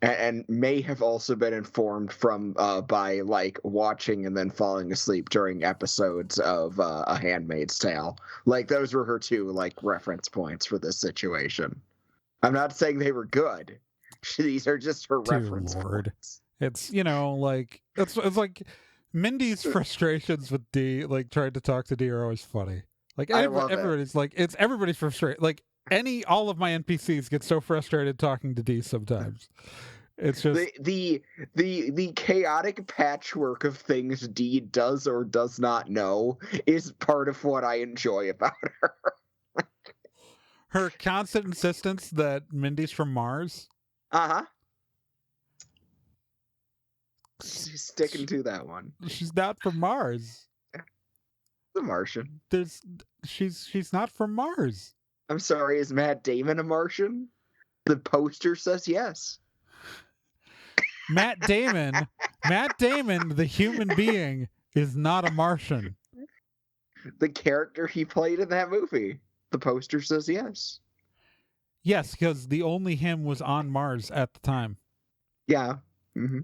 and may have also been informed from by like watching and then falling asleep during episodes of A Handmaid's Tale. Like those were her two like reference points for this situation. I'm not saying they were good. These are just her Dear reference Lord. points. It's, you know, like it's like Mindy's frustrations with Dee, like trying to talk to Dee, are always funny. Like I love it. everybody's like everybody's frustrated. Like all of my NPCs get so frustrated talking to Dee sometimes. It's just the chaotic patchwork of things Dee does or does not know is part of what I enjoy about her. her constant insistence that Mindy's from Mars. Uh-huh. She's sticking to that one. She's not from Mars. The Martian. She's not from Mars. I'm sorry, is Matt Damon a Martian? The poster says yes. Matt Damon, the human being, is not a Martian. The character he played in that movie. The poster says yes. Yes, because the only him was on Mars at the time. Yeah. Mm-hmm.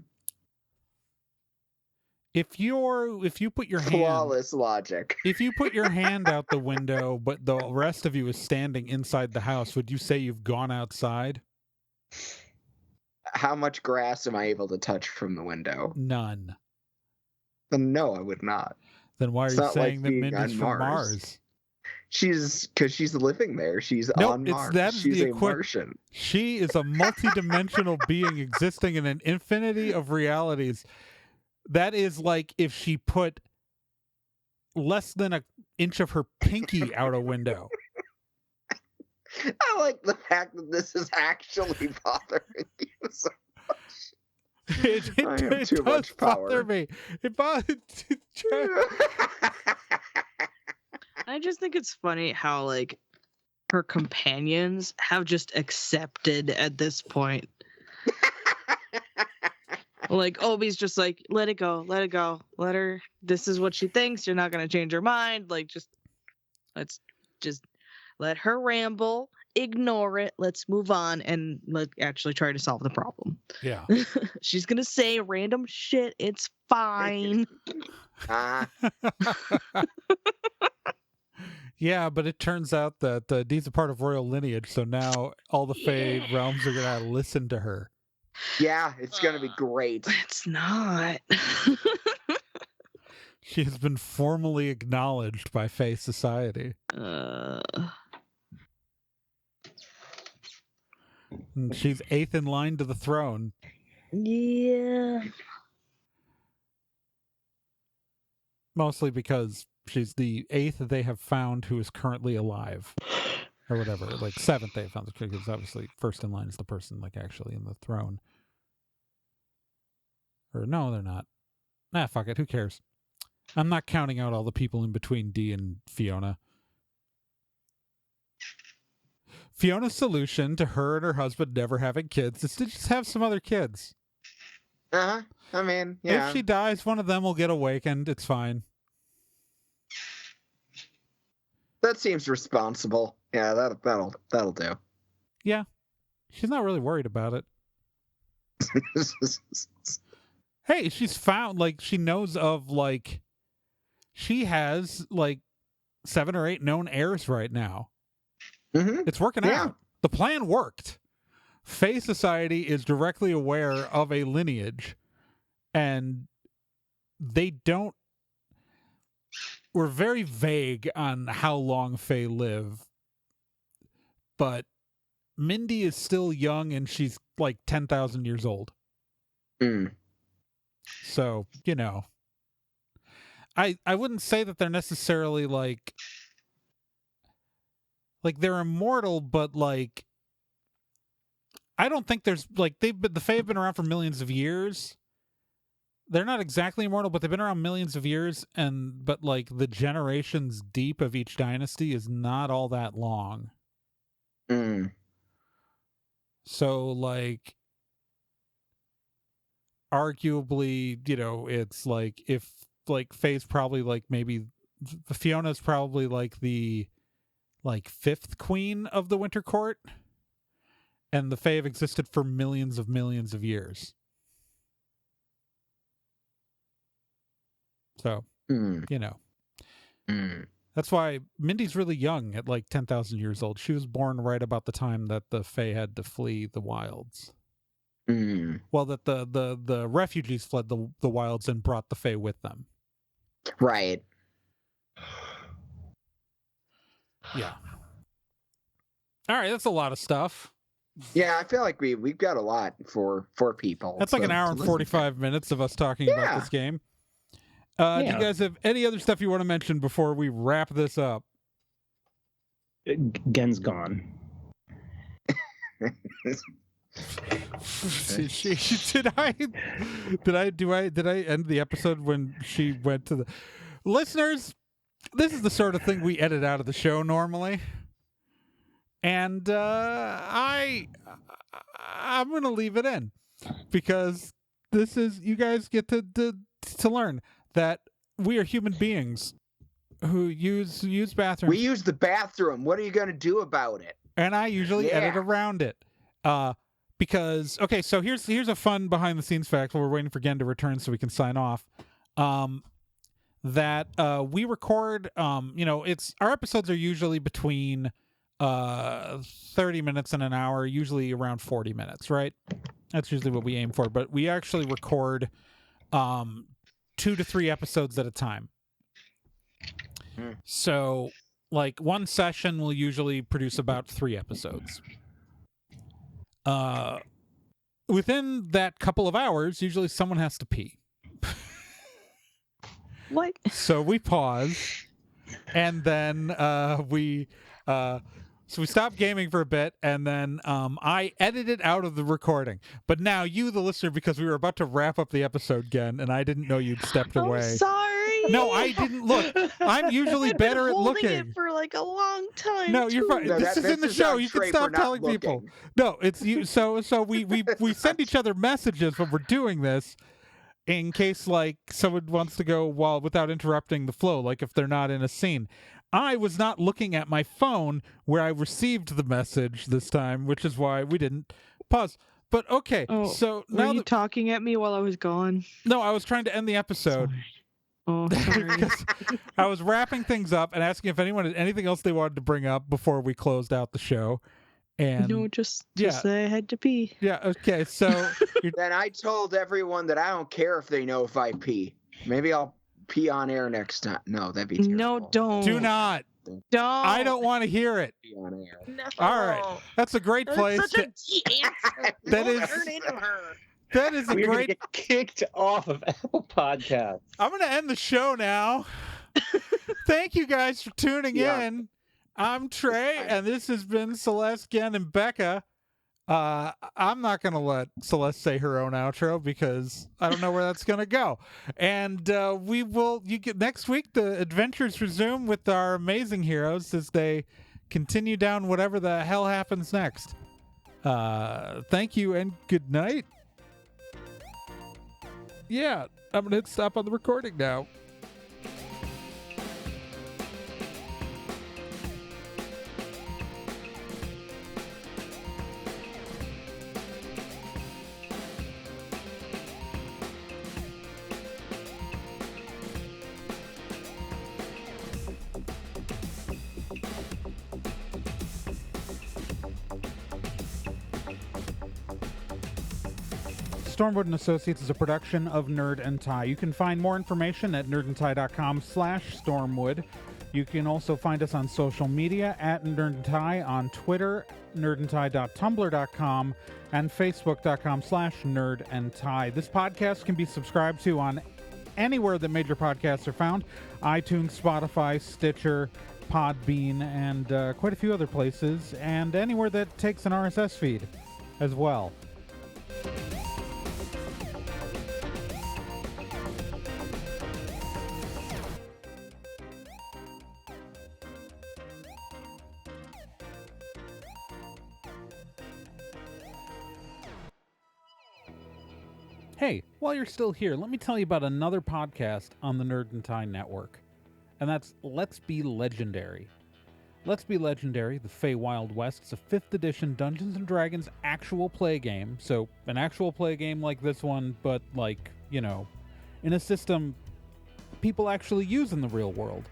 If you put your hand, flawless logic. If you put your hand out the window, but the rest of you is standing inside the house, would you say you've gone outside? How much grass am I able to touch from the window? None. Then no, I would not. Then why are It's you not saying like that being Mindy's on from Mars. Mars? Because she's living there. She's on Mars. She's a Martian. She is a multidimensional being existing in an infinity of realities. That is like if she put less than an inch of her pinky out a window. I like the fact that this is actually bothering you so much. I have too much power. Bother me. It bothers. I just think it's funny how like her companions have just accepted at this point. Like Obi's just like, let it go, let her. This is what she thinks. You're not gonna change her mind. Like, let's just let her ramble, ignore it. Let's move on and let actually try to solve the problem. Yeah. She's gonna say random shit. It's fine. Yeah, but it turns out that Dee's a part of royal lineage, so now all the Fae realms are gonna listen to her. Yeah, it's gonna be great. It's not. She has been formally acknowledged by Fae society. And she's 8th in line to the throne. Yeah. Mostly because she's the 8th they have found who is currently alive. Or whatever. Like 7th they have found. Because obviously first in line is the person like actually in the throne. Or no, they're not. Nah, fuck it. Who cares? I'm not counting out all the people in between Dee and Fiona. Fiona's solution to her and her husband never having kids is to just have some other kids. I mean, yeah. If she dies, one of them will get awakened. It's fine. That seems responsible. Yeah, that'll do. Yeah. She's not really worried about it. Hey, she's found, like, she knows of, like, she has, like, 7 or 8 known heirs right now. Mm-hmm. It's working out. The plan worked. Fae Society is directly aware of a lineage, and they don't... We're very vague on how long Fae live, but Mindy is still young, and she's, like, 10,000 years old. Mm. So, you know, I wouldn't say that they're necessarily like they're immortal, but like I don't think there's like the Fae have been around for millions of years. They're not exactly immortal, but they've been around millions of years, but like the generations deep of each dynasty is not all that long. Mm. So like arguably, you know, it's like if like Faye's probably like maybe Fiona's probably like the like 5th queen of the Winter Court, and the Fae have existed for millions of years. So, you know, that's why Mindy's really young at like 10,000 years old. She was born right about the time that the Fae had to flee the wilds. Well, that the refugees fled the wilds and brought the Fae with them. Right. Yeah. All right, that's a lot of stuff. Yeah, I feel like we've got a lot for people. That's like an hour and 45 minutes of us talking about this game. Do you guys have any other stuff you want to mention before we wrap this up? Gen's gone. Did I end the episode when she went to the listeners? This is the sort of thing we edit out of the show normally, and I'm gonna leave it in because this is you guys get to learn that we are human beings who use bathrooms. We use the bathroom. What are you gonna do about it? And I usually edit around it. Because okay, so here's a fun behind the scenes fact while we're waiting for Gen to return so we can sign off. That we record it's our episodes are usually between 30 minutes and an hour, usually around 40 minutes, right? That's usually what we aim for, but we actually record 2 to 3 episodes at a time. So like one session will usually produce about 3 episodes. Within that couple of hours, usually someone has to pee. What? So we pause, and then we stop gaming for a bit, and then I edit it out of the recording. But now you, the listener, because we were about to wrap up the episode again, and I didn't know you'd stepped away. I'm sorry. No, I didn't look. I'm usually I've been better at holding looking. it for like a long time. No, you're too. fine. No, This is in the is show. on You can Trey for stop not telling people. looking. No, it's you. So we send each other messages when we're doing this, in case like someone wants to go without interrupting the flow, like if they're not in a scene. I was not looking at my phone where I received the message this time, which is why we didn't pause. But okay, Oh, so Were now you talking at me while I was gone? no, I was trying to end the episode. Sorry. Oh, sorry. Because I was wrapping things up and asking if anyone had anything else they wanted to bring up before we closed out the show. And No, just yeah. say I had to pee. yeah, okay, so Then I told everyone that I don't care if they know if I pee. Maybe I'll pee on air next time. No, that'd be terrible. No, don't. do not. Don't. I don't want to hear it. Pee on air. No. All right. That's a great place. That's such a key answer. That Don't is- turn into her. That is a We're gonna great. get kicked off of Apple Podcasts. I'm going to end the show now. Thank you guys for tuning Yeah. in. I'm Trey, fine. and this has been Celeste, Gen, and Becca. I'm not going to let Celeste say her own outro because I don't know where that's going to go. And we will. Next week. The adventures resume with our amazing heroes as they continue down whatever the hell happens next. Thank you and good night. Yeah, I'm going to hit stop on the recording now. Stormwood & Associates is a production of Nerd and Tie. You can find more information at nerdandtie.com/stormwood. You can also find us on social media at Nerd and Tie on Twitter, nerdandtie.tumblr.com, and facebook.com/nerdandtie. This podcast can be subscribed to on anywhere that major podcasts are found: iTunes, Spotify, Stitcher, Podbean, and quite a few other places, and anywhere that takes an RSS feed as well. Hey, while you're still here, let me tell you about another podcast on the Nerd and Tie Network, and that's Let's Be Legendary. Let's Be Legendary, the Fey Wild West, is a 5th edition Dungeons & Dragons actual play game. So, an actual play game like this one, but like, in a system people actually use in the real world.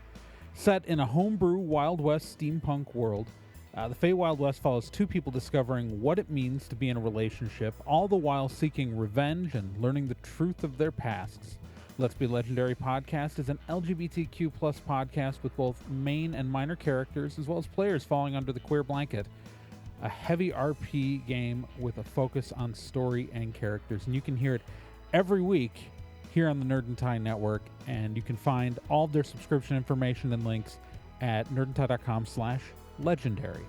Set in a homebrew Wild West steampunk world, the Fey Wild West follows two people discovering what it means to be in a relationship, all the while seeking revenge and learning the truth of their pasts. Let's Be Legendary podcast is an LGBTQ+ podcast with both main and minor characters, as well as players falling under the queer blanket. A heavy RP game with a focus on story and characters. And you can hear it every week here on the Nerd and Tie Network, and you can find all of their subscription information and links at nerdandtie.com/legendary.